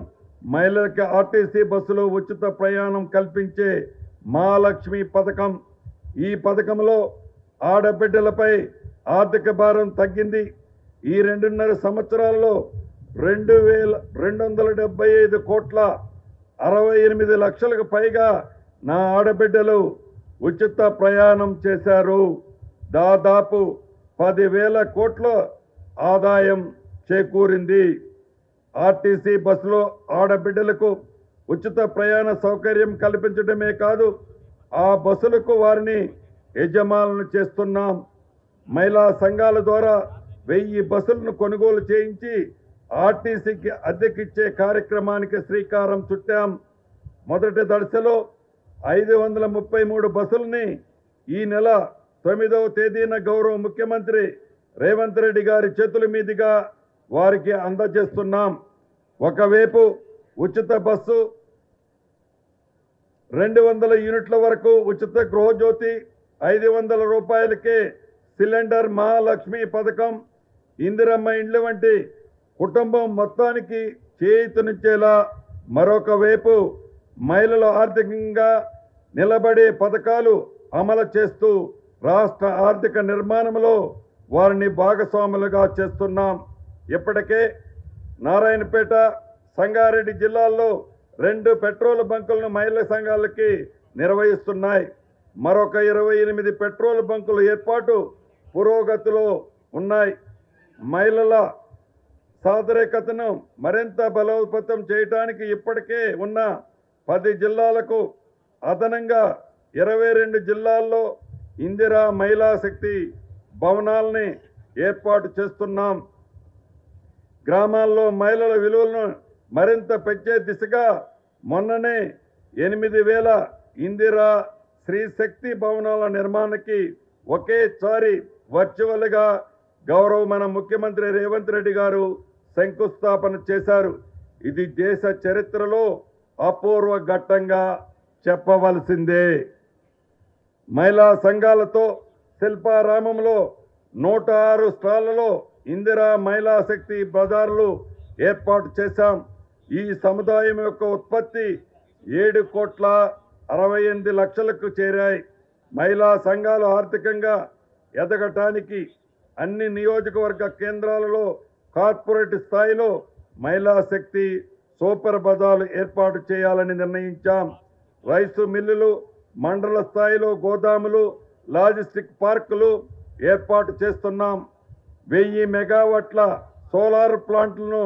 మహిళలకు ఆర్టీసీ బస్సులో ఉచిత ప్రయాణం కల్పించే మహాలక్ష్మి పథకం. ఈ పథకంలో ఆడబిడ్డలపై ఆర్థిక భారం తగ్గింది. ఈ 2.5 సంవత్సరాల్లో 2,275 కోట్ల 68 లక్షలకు పైగా నా ఆడబిడ్డలు ఉచిత ప్రయాణం చేశారు. దాదాపు 10,000 కోట్ల ఆదాయం చేకూరింది. ఆర్టీసీ బస్సులో ఆడబిడ్డలకు ఉచిత ప్రయాణ సౌకర్యం కల్పించడమే కాదు, ఆ బస్సులకు వారిని యజమానులు చేస్తున్నాం. మహిళా సంఘాల ద్వారా 1000 బస్సులను కొనుగోలు చేయించి ఆర్టీసీకి అద్దెకిచ్చే కార్యక్రమానికి శ్రీకారం చుట్టాం. మొదటి దశలో 533 బస్సులని ఈ నెల 9వ తేదీన గౌరవ ముఖ్యమంత్రి రేవంత్ రెడ్డి గారి చేతుల మీదుగా వారికి అందజేస్తున్నాం. ఒకవైపు ఉచిత బస్సు, 200 యూనిట్ల వరకు ఉచిత గృహజ్యోతి, 500 రూపాయలకే సిలిండర్ మహాలక్ష్మి పథకం, ఇందిరమ్మ ఇండ్లు వంటి కుటుంబం మొత్తానికి చేయూతనిచ్చేలా మరొక వైపు మహిళలు ఆర్థికంగా నిలబడే పథకాలు అమలు చేస్తూ రాష్ట్ర ఆర్థిక నిర్మాణంలో వారిని భాగస్వాములుగా చేస్తున్నాం. ఇప్పటికే నారాయణపేట, సంగారెడ్డి జిల్లాల్లో 2 పెట్రోల్ బంకులను మహిళా సంఘాలకి నిర్వహిస్తున్నాయి. మరొక 28 పెట్రోల్ బంకుల ఏర్పాటు పురోగతిలో ఉన్నాయి. మహిళల సాధికారతను మరింత బలోపేతం చేయడానికి ఇప్పటికే ఉన్న 10 జిల్లాలకు అదనంగా 22 జిల్లాల్లో ఇందిరా మహిళా శక్తి భవనాలని ఏర్పాటు చేస్తున్నాం. గ్రామాల్లో మహిళల విలువలను మరింత పెంచే దిశగా మొన్ననే 8,000 ఇందిరా స్త్రీ శక్తి భవనాల నిర్మాణానికి ఒకేసారి వర్చువల్గా గౌరవ మన ముఖ్యమంత్రి రేవంత్ రెడ్డి గారు శంకుస్థాపన చేశారు. ఇది దేశ చరిత్రలో అపూర్వ ఘట్టంగా చెప్పవలసిందే. మహిళా సంఘాలతో శిల్పారామంలో 106 స్టాళ్లలో ఇందిరా మహిళా శక్తి బజార్లు ఏర్పాటు చేశాం. ఈ సముదాయం యొక్క ఉత్పత్తి 7,68 లక్షలకు చేరాయి. మహిళా సంఘాలు ఆర్థికంగా ఎదగటానికి అన్ని నియోజకవర్గ కేంద్రాలలో కార్పొరేట్ స్థాయిలో మహిళా శక్తి సూపర్ బజార్లు ఏర్పాటు చేయాలని నిర్ణయించాం. రైసు మిల్లులు, మండల స్థాయిలో గోదాములు, లాజిస్టిక్ పార్కులు ఏర్పాటు చేస్తున్నాం. 1000 మెగావాట్ల సోలార్ ప్లాంట్లను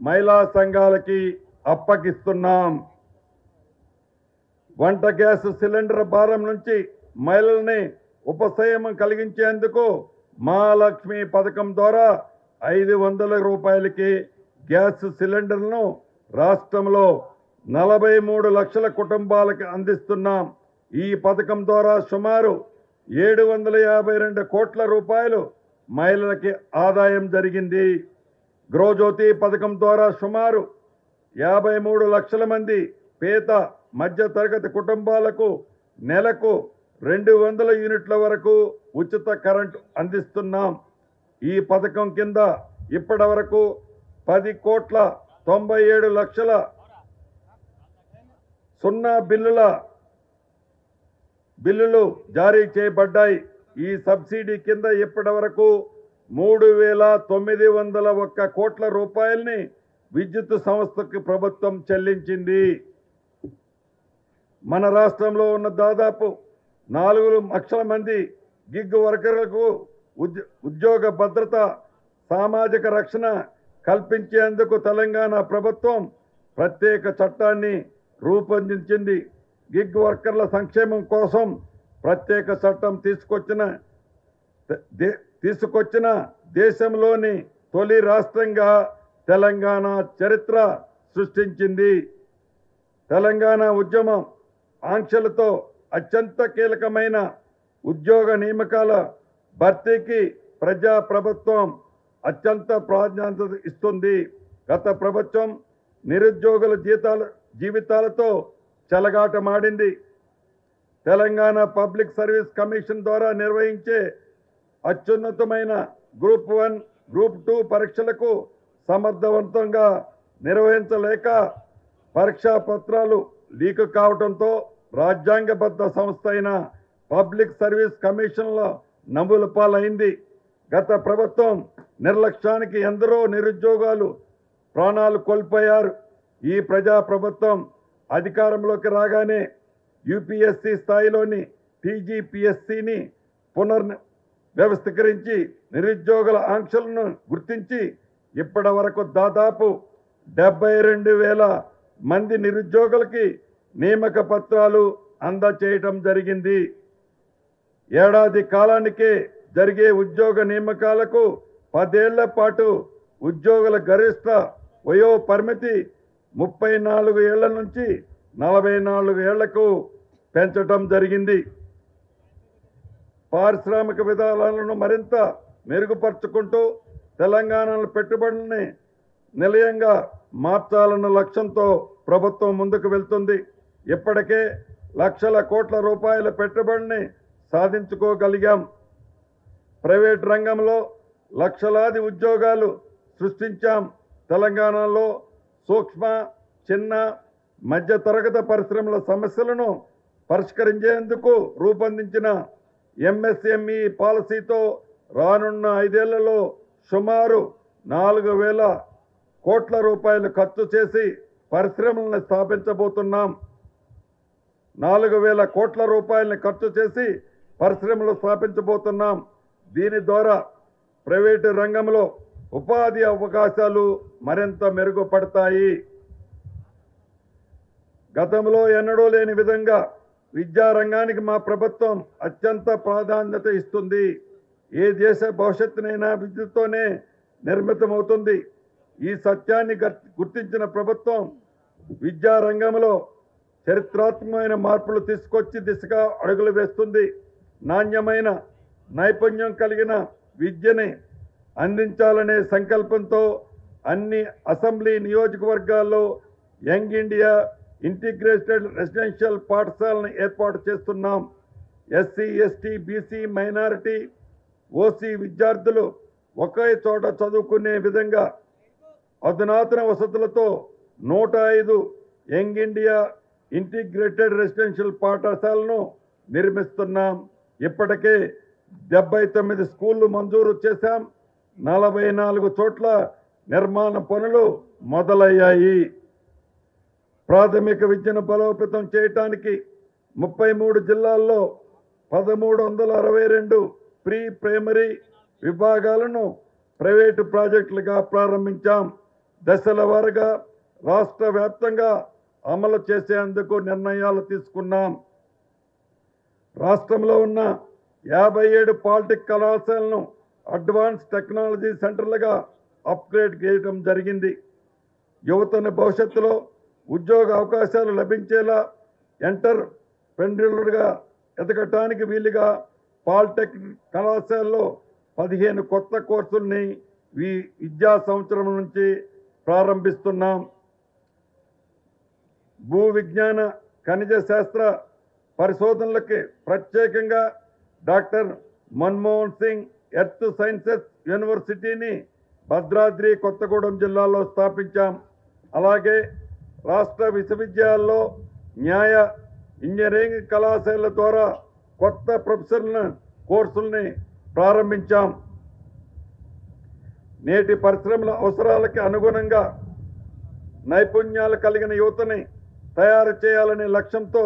మహిళా సంఘాలకి అప్పగిస్తున్నాం. వంట గ్యాస్ సిలిండర్ భారం నుంచి మహిళల్ని ఉపశమనం కలిగించేందుకు మహాలక్ష్మి పథకం ద్వారా 500 రూపాయలకి గ్యాస్ సిలిండర్లను రాష్ట్రంలో 43 లక్షల కుటుంబాలకు అందిస్తున్నాం. ఈ పథకం ద్వారా సుమారు 752 కోట్ల రూపాయలు మహిళలకి ఆదాయం జరిగింది. గృహజ్యోతి పథకం ద్వారా సుమారు 53 లక్షల మంది పేద మధ్య తరగతి కుటుంబాలకు నెలకు 200 యూనిట్ల వరకు ఉచిత కరెంటు అందిస్తున్నాం. ఈ పథకం కింద ఇప్పటి వరకు 10,97 లక్షల సున్నా బిల్లులు జారీ చేయబడ్డాయి. ఈ సబ్సిడీ కింద ఇప్పటి వరకు 3,901 కోట్ల రూపాయలని విద్యుత్ సంస్థకు ప్రభుత్వం చెల్లించింది. మన రాష్ట్రంలో ఉన్న దాదాపు 4 లక్షల మంది గిగ్ వర్కర్లకు ఉద్యోగ భద్రత, సామాజిక రక్షణ కల్పించేందుకు తెలంగాణ ప్రభుత్వం ప్రత్యేక చట్టాన్ని రూపొందించింది. గిగ్ వర్కర్ల సంక్షేమం కోసం ప్రత్యేక చట్టం తీసుకొచ్చిన దేశంలోని తొలి రాష్ట్రంగా తెలంగాణ చరిత్ర సృష్టించింది. తెలంగాణ ఉద్యమం ఆంక్షలతో అత్యంత కీలకమైన ఉద్యోగ నియామకాల భర్తీకి ప్రజా ప్రభుత్వం అత్యంత ప్రాధాన్యత ఇస్తుంది. గత ప్రభుత్వం నిరుద్యోగుల జీవితాలతో చెలగాటమాడింది. తెలంగాణ పబ్లిక్ సర్వీస్ కమిషన్ ద్వారా నిర్వహించే అత్యున్నతమైన గ్రూప్ 1, గ్రూప్ 2 పరీక్షలకు సమర్థవంతంగా నిర్వహించలేక పరీక్షా పత్రాలు లీక్ కావడంతో రాజ్యాంగబద్ధ సంస్థ అయిన పబ్లిక్ సర్వీస్ కమిషన్ల నవ్వుల పాలైంది. గత ప్రభుత్వం నిర్లక్ష్యానికి ఎందరో నిరుద్యోగాలు ప్రాణాలు కోల్పోయారు. ఈ ప్రజా ప్రభుత్వం అధికారంలోకి రాగానే యూపీఎస్సీ స్థాయిలోని టీజీపీఎస్సీని వ్యవస్థీకరించి నిరుద్యోగుల ఆంక్షలను గుర్తించి ఇప్పటి వరకు దాదాపు 72,000 మంది నిరుద్యోగులకి నియామక పత్రాలు అందజేయడం జరిగింది. ఏడాది కాలానికే జరిగే ఉద్యోగ నియామకాలకు 10 ఏళ్ల పాటు ఉద్యోగుల గరిష్ట వయో పరిమితి 34 ఏళ్ల నుంచి 44 ఏళ్లకు పెంచడం జరిగింది. పారిశ్రామిక విధానాలను మరింత మెరుగుపరుచుకుంటూ తెలంగాణలో పెట్టుబడుల్ని నిలయంగా మార్చాలన్న లక్ష్యంతో ప్రభుత్వం ముందుకు వెళ్తుంది. ఇప్పటికే లక్షల కోట్ల రూపాయల పెట్టుబడిని సాధించుకోగలిగాం. ప్రైవేట్ రంగంలో లక్షలాది ఉద్యోగాలు సృష్టించాం. తెలంగాణలో సూక్ష్మ, చిన్న, మధ్య తరగతి పరిశ్రమల సమస్యలను పరిష్కరించేందుకు రూపొందించిన ఎంఎస్ఎంఈ పాలసీతో రానున్న 5 ఏళ్లలో సుమారు 4,000 కోట్ల రూపాయలు ఖర్చు చేసి పరిశ్రమలను స్థాపించబోతున్నాం. 4,000 కోట్ల రూపాయలను ఖర్చు చేసి పరిశ్రమలు స్థాపించబోతున్నాం. దీని ద్వారా ప్రైవేటు రంగంలో ఉపాధి అవకాశాలు మరింత మెరుగుపడతాయి. గతంలో ఎన్నడూ లేని విధంగా విద్యారంగానికి మా ప్రభుత్వం అత్యంత ప్రాధాన్యత ఇస్తుంది. ఏ దేశ భవిష్యత్తునైనా విద్యతోనే నిర్మితమవుతుంది. ఈ సత్యాన్ని గుర్తించిన ప్రభుత్వం విద్యారంగంలో చరిత్రాత్మకమైన మార్పులు తీసుకొచ్చి దిశగా అడుగులు వేస్తుంది. నాణ్యమైన, నైపుణ్యం కలిగిన విద్యని అందించాలనే సంకల్పంతో అన్ని అసెంబ్లీ నియోజకవర్గాల్లో యంగ్ ఇండియా ఇంటిగ్రేటెడ్ రెసిడెన్షియల్ పాఠశాలను ఏర్పాటు చేస్తున్నాం. SC, ST, BC, minority, OC విద్యార్థులు ఒకే చోట చదువుకునే విధంగా అధునాతన వసతులతో 105 యంగ్ ఇండియా ఇంటిగ్రేటెడ్ రెసిడెన్షియల్ పాఠశాలను నిర్మిస్తున్నాం. ఇప్పటికే 79 స్కూళ్లు మంజూరు చేశాం. 44 చోట్ల నిర్మాణ పనులు మొదలయ్యాయి. ప్రాథమిక విద్యను బలోపేతం చేయడానికి 33 జిల్లాల్లో 1,362 ప్రీ ప్రైమరీ విభాగాలను ప్రైవేటు ప్రాజెక్టులుగా ప్రారంభించాం. దశల వారీగా రాష్ట్ర వ్యాప్తంగా అమలు చేసేందుకు నిర్ణయాలు తీసుకున్నాం. రాష్ట్రంలో ఉన్న 57 పాలిటెక్ కళాశాలను అడ్వాన్స్ టెక్నాలజీ సెంటర్లుగా అప్గ్రేడ్ చేయడం జరిగింది. యువతను భవిష్యత్తులో ఉద్యోగ అవకాశాలు లభించేలా ఎంటర్‌ప్రెన్యూర్‌గా ఎదగటానికి వీలుగా పాలిటెక్నిక్ కళాశాలలో 15 కొత్త కోర్సుల్ని ఈ విద్యా సంవత్సరం నుంచి ప్రారంభిస్తున్నాం. భూ విజ్ఞాన ఖనిజ శాస్త్ర పరిశోధనలకి ప్రత్యేకంగా doctor Manmohan Singh earth sciences యూనివర్సిటీని భద్రాద్రి కొత్తగూడెం జిల్లాలో స్థాపించాం. అలాగే రాష్ట్ర విశ్వవిద్యాలయాల్లో న్యాయ ఇంజనీరింగ్ కళాశాలల ద్వారా కొత్త ప్రొఫెషనల్ కోర్సుల్ని ప్రారంభించాం. నేటి పరిశ్రమల అవసరాలకి అనుగుణంగా నైపుణ్యాలు కలిగిన యువతని తయారు చేయాలనే లక్ష్యంతో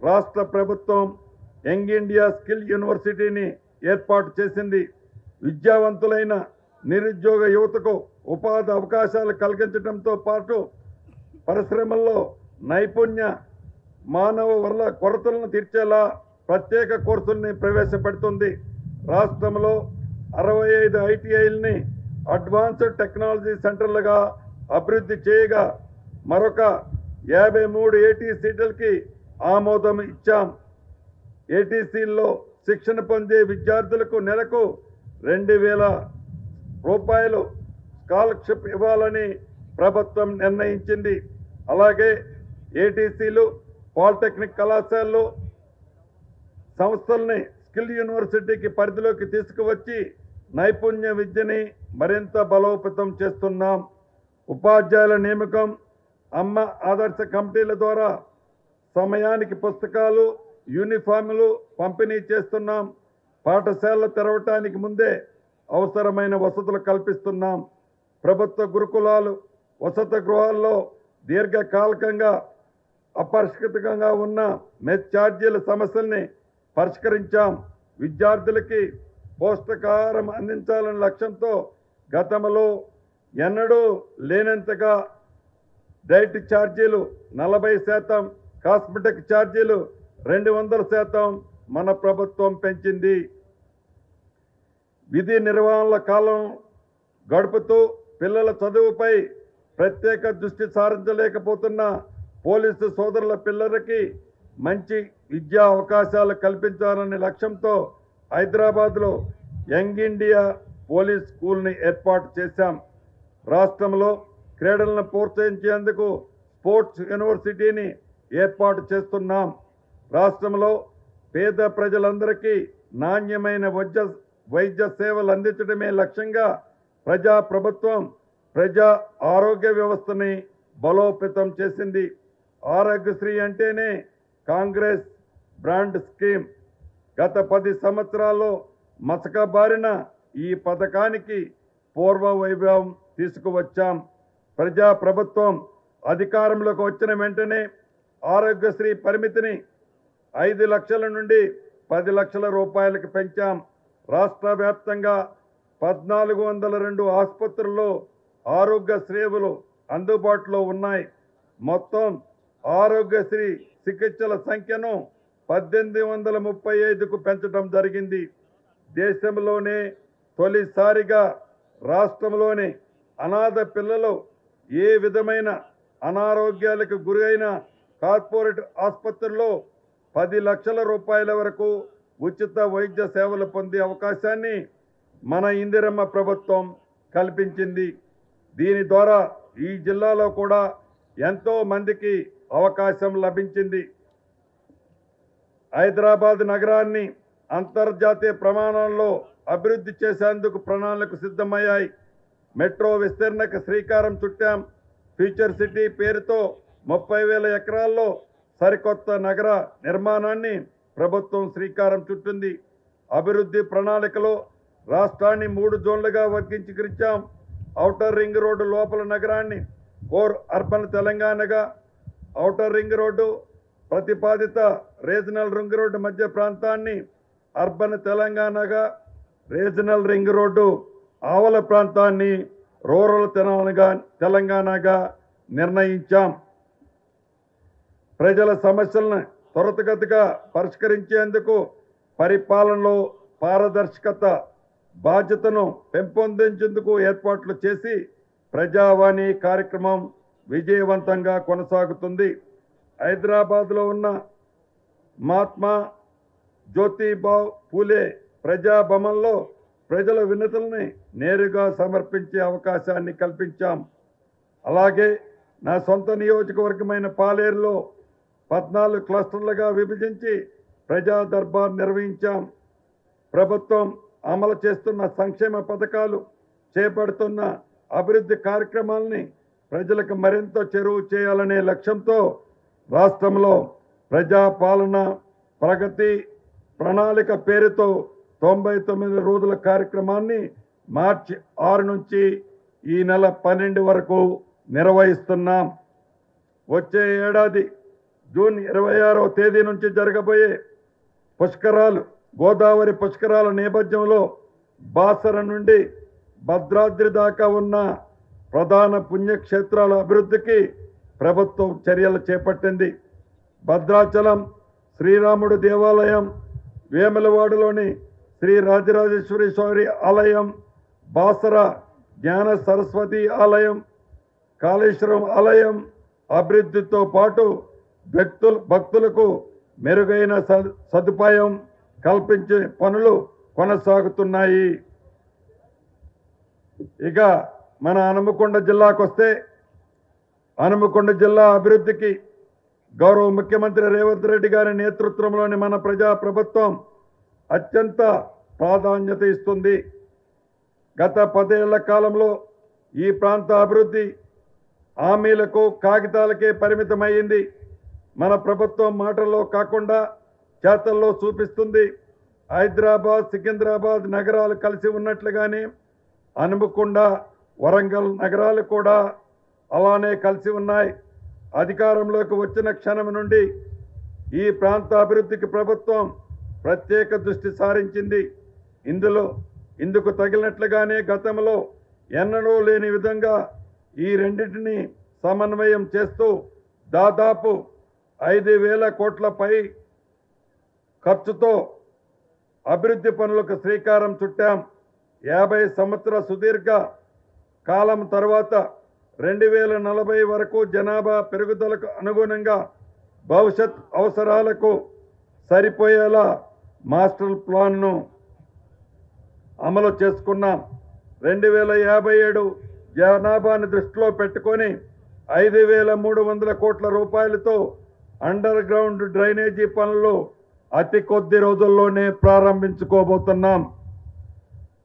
రాష్ట్ర ప్రభుత్వం యంగ్ ఇండియా స్కిల్ యూనివర్సిటీని ఏర్పాటు చేసింది. విద్యావంతులైన నిరుద్యోగ యువతకు ఉపాధి అవకాశాలు కలిగించడంతో పాటు పరిశ్రమల్లో నైపుణ్య మానవ వనరుల కొరతలను తీర్చేలా ప్రత్యేక కోర్సుల్ని ప్రవేశపెడుతుంది. రాష్ట్రంలో 65 ఐటీఐల్ని అడ్వాన్స్డ్ టెక్నాలజీ సెంటర్లుగా అభివృద్ధి చేయగా మరొక 53 ఏటీసీలకి ఆమోదం ఇచ్చాం. ఏటీసీల్లో శిక్షణ పొందే విద్యార్థులకు నెలకు 2,000 రూపాయలు స్కాలర్షిప్ ఇవ్వాలని ప్రభుత్వం నిర్ణయించింది. అలాగే ఏటీసీలు, పాలిటెక్నిక్ కళాశాలలు సంస్థల్ని స్కిల్ యూనివర్సిటీకి పరిధిలోకి తీసుకువచ్చి నైపుణ్య విద్యని మరింత బలోపేతం చేస్తున్నాం. ఉపాధ్యాయుల నియామకం, అమ్మ ఆదర్శ కమిటీల ద్వారా సమయానికి పుస్తకాలు, యూనిఫామ్లు పంపిణీ చేస్తున్నాం. పాఠశాలలు తెరవటానికి ముందే అవసరమైన వసతులు కల్పిస్తున్నాం. ప్రభుత్వ గురుకులాలు, వసతి గృహాల్లో దీర్ఘకాలికంగా అపరిష్కృతంగా ఉన్న మెస్ ఛార్జీల సమస్యల్ని పరిష్కరించాం. విద్యార్థులకి పౌష్టికాహారం అందించాలనే లక్ష్యంతో గతంలో ఎన్నడూ లేనంతగా డైట్ ఛార్జీలు 40%, కాస్మెటిక్ ఛార్జీలు 200% మన ప్రభుత్వం పెంచింది. విధి నిర్వహణల కాలం గడుపుతూ పిల్లల చదువుపై ప్రత్యేక దృష్టి సారించలేకపోతున్న పోలీసు సోదరుల పిల్లలకి మంచి విద్యా అవకాశాలు కల్పించాలనే లక్ష్యంతో హైదరాబాద్లో యంగ్ ఇండియా పోలీస్ స్కూల్ని ఏర్పాటు చేశాం. రాష్ట్రంలో క్రీడలను ప్రోత్సహించేందుకు స్పోర్ట్స్ యూనివర్సిటీని ఏర్పాటు చేస్తున్నాం. రాష్ట్రంలో పేద ప్రజలందరికీ నాణ్యమైన వైద్య సేవలు అందించడమే లక్ష్యంగా ప్రభుత్వం ప్రజా ఆరోగ్య వ్యవస్థని బలోపేతం చేసింది. ఆరోగ్యశ్రీ అంటేనే కాంగ్రెస్ బ్రాండ్ స్కీమ్. గత 10 సంవత్సరాల్లో మసకబారిన ఈ పథకానికి పూర్వ వైభవం తీసుకువచ్చాం. ప్రభుత్వం అధికారంలోకి వచ్చిన వెంటనే ఆరోగ్యశ్రీ పరిమితిని 5 లక్షల నుండి 10 లక్షల రూపాయలకు పెంచాం. రాష్ట్ర వ్యాప్తంగా 1402 ఆసుపత్రుల్లో ఆరోగ్య సేవలు అందుబాటులో ఉన్నాయి. మొత్తం ఆరోగ్యశ్రీ చికిత్సల సంఖ్యను 1835కు పెంచడం జరిగింది. దేశంలోనే తొలిసారిగా రాష్ట్రంలోని అనాథ పిల్లలు ఏ విధమైన అనారోగ్యాలకు గురైన కార్పొరేట్ ఆసుపత్రుల్లో 10 లక్షల రూపాయల వరకు ఉచిత వైద్య సేవలు పొందే అవకాశాన్ని మన ఇందిరమ్మ ప్రభుత్వం కల్పించింది. దీని ద్వారా ఈ జిల్లాలో కూడా ఎంతో మందికి అవకాశం లభించింది. హైదరాబాద్ నగరాన్ని అంతర్జాతీయ ప్రమాణాల్లో అభివృద్ధి చేసేందుకు ప్రణాళికలు సిద్ధమయ్యాయి. మెట్రో విస్తరణకు శ్రీకారం చుట్టాం. ఫ్యూచర్ సిటీ పేరుతో 30,000 ఎకరాల్లో సరికొత్త నగర నిర్మాణాన్ని ప్రభుత్వం శ్రీకారం చుట్టింది. అభివృద్ధి ప్రణాళికలో రాష్ట్రాన్ని 3 జోన్లుగా వర్గీకరించాం. ఔటర్ రింగ్ రోడ్డు లోపల నగరాన్ని కోర్ అర్బన్ తెలంగాణగా, ఔటర్ రింగ్ రోడ్డు ప్రతిపాదిత రీజనల్ రింగ్ రోడ్డు మధ్య ప్రాంతాన్ని అర్బన్ తెలంగాణగా, రీజనల్ రింగ్ రోడ్డు ఆవల ప్రాంతాన్ని రూరల్ తెలంగాణగా నిర్ణయించాం. ప్రజల సమస్యలను త్వరితగతిగా పరిష్కరించేందుకు పరిపాలనలో పారదర్శకత, బాధ్యతను పెంపొందించేందుకు ఏర్పాట్లు చేసి ప్రజావాణి కార్యక్రమం విజయవంతంగా కొనసాగుతుంది. హైదరాబాద్లో ఉన్న మహాత్మా జ్యోతిబావ్ పూలే ప్రజాభవన్లో ప్రజల వినతుల్ని నేరుగా సమర్పించే అవకాశాన్ని కల్పించాం. అలాగే నా సొంత నియోజకవర్గమైన పాలేరులో 14 క్లస్టర్లుగా విభజించి ప్రజా దర్బార్ నిర్వహించాం. ప్రభుత్వం అమలు చేస్తున్న సంక్షేమ పథకాలు, చేపడుతున్న అభివృద్ధి కార్యక్రమాలని ప్రజలకు మరింత చేరువ చేయాలనే లక్ష్యంతో రాష్ట్రంలో ప్రజాపాలన ప్రగతి ప్రణాళిక పేరుతో 99 రోజుల కార్యక్రమాన్ని మార్చి 6 నుంచి ఈ నెల 12 వరకు నిర్వహిస్తున్నాం. వచ్చే ఏడాది జూన్ 26వ తేదీ నుంచి జరగబోయే పుష్కరాలు, గోదావరి పుష్కరాల నేపథ్యంలో బాసర నుండి భద్రాద్రి దాకా ఉన్న ప్రధాన పుణ్యక్షేత్రాల అభివృద్ధికి ప్రభుత్వం చర్యలు చేపట్టింది. భద్రాచలం శ్రీరాముడు దేవాలయం, వేములవాడలోని శ్రీ రాజరాజేశ్వరి స్వామి ఆలయం, బాసర జ్ఞాన సరస్వతి ఆలయం, కాళేశ్వరం ఆలయం అభివృద్ధితో పాటు భక్తులకు మెరుగైన సదుపాయం కల్పించే పనులు కొనసాగుతున్నాయి. ఇక మన హనుమకొండ జిల్లాకు వస్తే, హనుమకొండ జిల్లా అభివృద్ధికి గౌరవ ముఖ్యమంత్రి రేవంత్ రెడ్డి గారి నేతృత్వంలోని మన ప్రజా ప్రభుత్వం అత్యంత ప్రాధాన్యత ఇస్తుంది. గత 10 ఏళ్ల కాలంలో ఈ ప్రాంత అభివృద్ధి హామీలకు, కాగితాలకే పరిమితమైంది. మన ప్రభుత్వం మాటల్లో కాకుండా చేతల్లో చూపిస్తుంది. హైదరాబాద్, సికింద్రాబాద్ నగరాలు కలిసి ఉన్నట్లుగానే హనుమకొండ, వరంగల్ నగరాలు కూడా అలానే కలిసి ఉన్నాయి. అధికారంలోకి వచ్చిన క్షణం నుండి ఈ ప్రాంత అభివృద్ధికి ప్రభుత్వం ప్రత్యేక దృష్టి సారించింది. ఇందుకు తగిలినట్లుగానే గతంలో ఎన్నడూ లేని విధంగా ఈ రెండింటిని సమన్వయం చేస్తూ దాదాపు 5,000 కోట్లపై ఖర్చుతో అభివృద్ధి పనులకు శ్రీకారం చుట్టాం. 50 సంవత్సర సుదీర్ఘ కాలం తర్వాత 2040 వరకు జనాభా పెరుగుదలకు అనుగుణంగా భవిష్యత్ అవసరాలకు సరిపోయేలా మాస్టర్ ప్లాన్ను అమలు చేసుకున్నాం. 2057 జనాభాను దృష్టిలో పెట్టుకొని 5,300 కోట్ల రూపాయలతో అండర్ గ్రౌండ్ డ్రైనేజీ పనులు అతి కొద్ది రోజుల్లోనే ప్రారంభించుకోబోతున్నాం.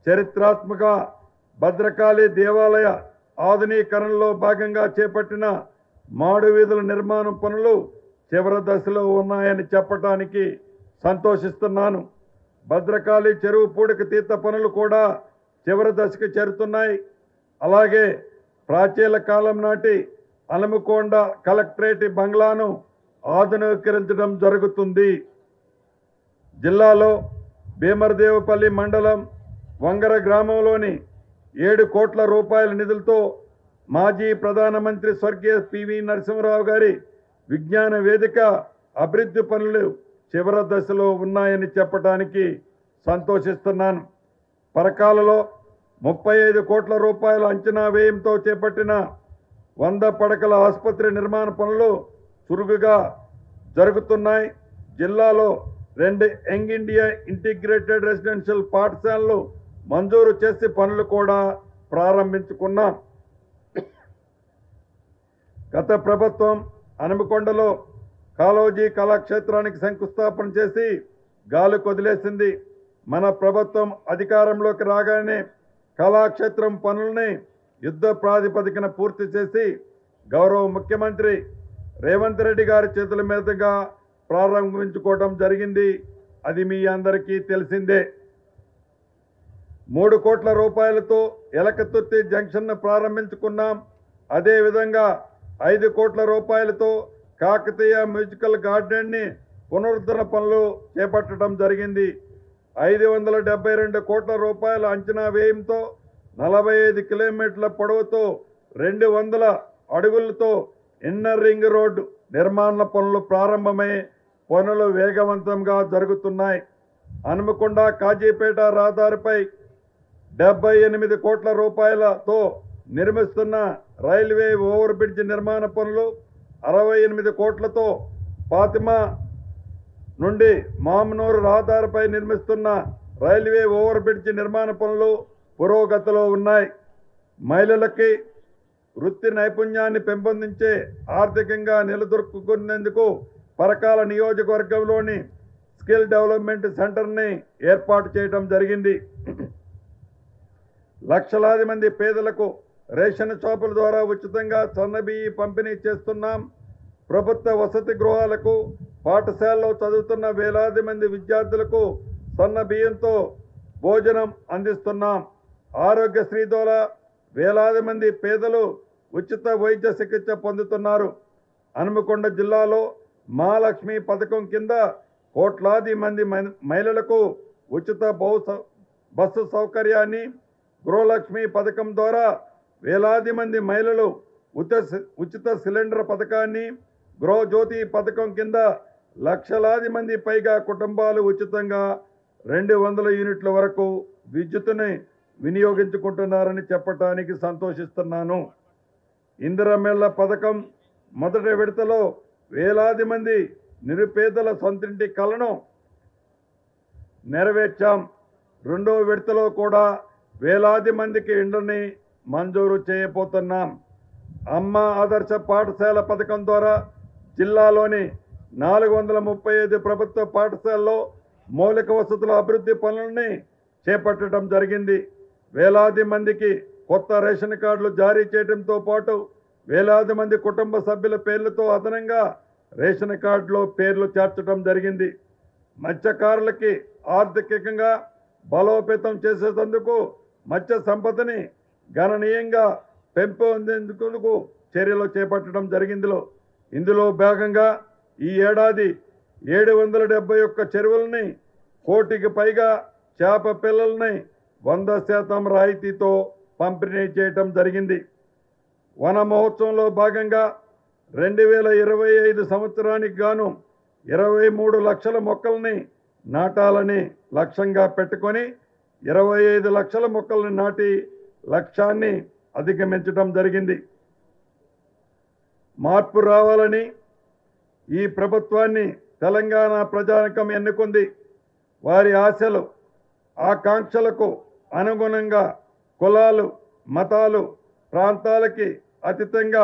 చరిత్రాత్మక భద్రకాళి దేవాలయ ఆధునీకరణలో భాగంగా చేపట్టిన మాడు వీధుల నిర్మాణం పనులు చివరి దశలో ఉన్నాయని చెప్పడానికి సంతోషిస్తున్నాను. భద్రకాళి చెరువు పూడిక తీత పనులు కూడా చివరి దశకు చేరుతున్నాయి. అలాగే ప్రాచీన కాలం నాటి హనుమకొండ కలెక్టరేట్ బంగ్లాను ఆధునీకరించడం జరుగుతుంది. జిల్లాలో భీమరదేవపల్లి మండలం వంగర గ్రామంలోని 7 కోట్ల రూపాయల నిధులతో మాజీ ప్రధానమంత్రి స్వర్గీయ పివి నరసింహరావు గారి విజ్ఞాన వేదిక అభివృద్ధి పనులు చివరి దశలో ఉన్నాయని చెప్పడానికి సంతోషిస్తున్నాను. పరకాలలో 35 కోట్ల రూపాయల అంచనా వ్యయంతో చేపట్టిన 100 పడకల ఆసుపత్రి నిర్మాణ పనులు చురుకుగా జరుగుతున్నాయి. జిల్లాలో 2 యంగ్ ఇండియా ఇంటిగ్రేటెడ్ రెసిడెన్షియల్ పాఠశాలలు మంజూరు చేసి పనులు కూడా ప్రారంభించుకున్నాం. గత ప్రభుత్వం హనుమకొండలో కాళోజీ కళాక్షేత్రానికి శంకుస్థాపన చేసి గాలి కొదిలేసింది. మన ప్రభుత్వం అధికారంలోకి రాగానే కళాక్షేత్రం పనుల్ని యుద్ధ ప్రాతిపదికన పూర్తి చేసి గౌరవ ముఖ్యమంత్రి రేవంత్ రెడ్డి గారి చేతుల మీదుగా ప్రారంభించుకోవడం జరిగింది. అది మీ అందరికీ తెలిసిందే. 3 కోట్ల రూపాయలతో ఎలకతుర్తి జంక్షన్ను ప్రారంభించుకున్నాం. అదేవిధంగా 5 కోట్ల రూపాయలతో కాకతీయ మ్యూజికల్ గార్డెన్ని పునరుద్ధరణ పనులు చేపట్టడం జరిగింది. 572 కోట్ల రూపాయల అంచనా వ్యయంతో 45 కిలోమీటర్ల పొడవుతో 200 అడుగులతో ఇన్నర్ రింగ్ రోడ్డు నిర్మాణ పనులు ప్రారంభమై పనులు వేగవంతంగా జరుగుతున్నాయి. హనుమకొండ కాజీపేట రహదారిపై 78 కోట్ల రూపాయలతో నిర్మిస్తున్న రైల్వే ఓవర్ బ్రిడ్జ్ నిర్మాణ పనులు 68 కోట్లతో, ఫాతిమా నుండి మామనూరు రహదారిపై నిర్మిస్తున్న రైల్వే ఓవర్ బ్రిడ్జ్ నిర్మాణ పనులు పురోగతిలో ఉన్నాయి. మహిళలకి వృత్తి నైపుణ్యాన్ని పెంపొందించే ఆర్థికంగా నిలదొక్కుకునేందుకు పరకాల నియోజకవర్గంలోని స్కిల్ డెవలప్మెంట్ సెంటర్ని ఏర్పాటు చేయడం జరిగింది. లక్షలాది మంది పేదలకు రేషన్ షాపుల ద్వారా ఉచితంగా సన్నబియ్యం పంపిణీ చేస్తున్నాం. ప్రభుత్వ వసతి గృహాలకు, పాఠశాలలో చదువుతున్న వేలాది మంది విద్యార్థులకు సన్న బియ్యంతో భోజనం అందిస్తున్నాం. ఆరోగ్యశ్రీ ద్వారా వేలాది మంది పేదలు ఉచిత వైద్య చికిత్స పొందుతున్నారు. హనుమకొండ జిల్లాలో మహాలక్ష్మి పథకం కింద కోట్లాది మంది మహిళలకు ఉచిత బస్సు సౌకర్యాన్ని, గృహలక్ష్మి పథకం ద్వారా వేలాది మంది మహిళలు ఉచిత సిలిండర్ పథకాన్ని, గృహజ్యోతి పథకం కింద లక్షలాది మంది పైగా కుటుంబాలు ఉచితంగా 200 యూనిట్ల వరకు విద్యుత్తుని వినియోగించుకుంటున్నారని చెప్పడానికి సంతోషిస్తున్నాను. ఇందిరమ్మ పథకం మొదటి విడతలో వేలాది మంది నిరుపేదల సొంతింటి కలను నెరవేర్చాం. రెండో విడతలో కూడా వేలాది మందికి ఇండ్లని మంజూరు చేయబోతున్నాం. అమ్మ ఆదర్శ పాఠశాల పథకం ద్వారా జిల్లాలోని 435 ప్రభుత్వ పాఠశాలలో మౌలిక వసతుల అభివృద్ధి పనులని చేపట్టడం జరిగింది. వేలాది మందికి కొత్త రేషన్ కార్డులు జారీ చేయడంతో పాటు వేలాది మంది కుటుంబ సభ్యుల పేర్లతో అదనంగా రేషన్ కార్డులో పేర్లు చేర్చడం జరిగింది. మత్స్యకారులకి ఆర్థికంగా బలోపేతం చేసేందుకు మత్స్య సంపదని గణనీయంగా పెంపొందేందుకు చర్యలు చేపట్టడం జరిగింది. ఇందులో భాగంగా ఈ ఏడాది 771 చెరువులని, కోటికి పైగా చేప పిల్లల్ని 100% రాయితీతో పంపిణీ చేయడం జరిగింది. వన మహోత్సవంలో భాగంగా 2025 సంవత్సరానికి గాను 23 లక్షల మొక్కల్ని నాటాలని లక్ష్యంగా పెట్టుకొని 25 లక్షల మొక్కల్ని నాటి లక్ష్యాన్ని అధిగమించడం జరిగింది. మార్పు రావాలని ఈ ప్రభుత్వాన్ని తెలంగాణ ప్రజానికం ఎన్నుకుంది. వారి ఆశలు, ఆకాంక్షలకు అనుగుణంగా కులాలు, మతాలు, ప్రాంతాలకి అతీతంగా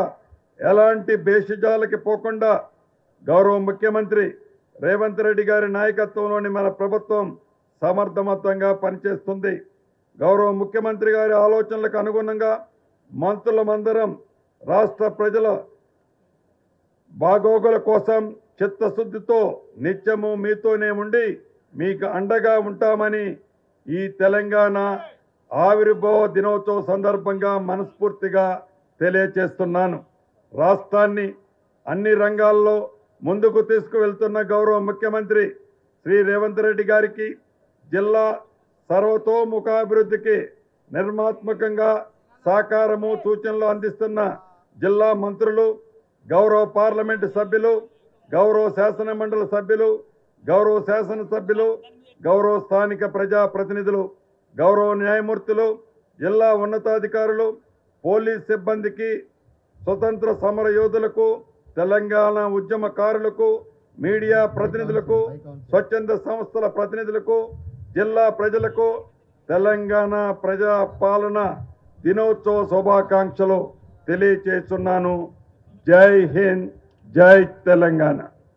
ఎలాంటి భేషజాలకి పోకుండా గౌరవ ముఖ్యమంత్రి రేవంత్ రెడ్డి గారి నాయకత్వంలోని మన ప్రభుత్వం సమర్థవంతంగా పనిచేస్తుంది. గౌరవ ముఖ్యమంత్రి గారి ఆలోచనలకు అనుగుణంగా మంత్రులమందరం రాష్ట్ర ప్రజల బాగోగుల కోసం చిత్తశుద్ధితో నిత్యము మీతోనే ఉండి మీకు అండగా ఉంటామని ఈ తెలంగాణ ఆవిర్భావ దినోత్సవ సందర్భంగా మనస్ఫూర్తిగా తెలియచేస్తున్నాను. రాష్ట్రాన్ని అన్ని రంగాల్లో ముందుకు తీసుకువెళ్తున్న గౌరవ ముఖ్యమంత్రి శ్రీ రేవంత్ రెడ్డి గారికి, జిల్లా సర్వతోముఖాభివృద్ధికి నిర్మాత్మకంగా సహకారము, సూచనలు అందిస్తున్న జిల్లా మంత్రులు, గౌరవ పార్లమెంటు సభ్యులు, గౌరవ శాసనమండలి సభ్యులు, గౌరవ శాసనసభ్యులు, గౌరవ స్థానిక ప్రజాప్రతినిధులు, గౌరవ న్యాయమూర్తులు, జిల్లా ఉన్నతాధికారులు, పోలీస్ సిబ్బందికి, స్వతంత్ర సమర యోధులకు, తెలంగాణ ఉద్యమకారులకు, మీడియా ప్రతినిధులకు, స్వచ్ఛంద సంస్థల ప్రతినిధులకు, జిల్లా ప్రజలకు తెలంగాణ ప్రజాపాలన దినోత్సవ శుభాకాంక్షలు తెలియచేస్తున్నాను. జై హింద్, జై తెలంగాణ.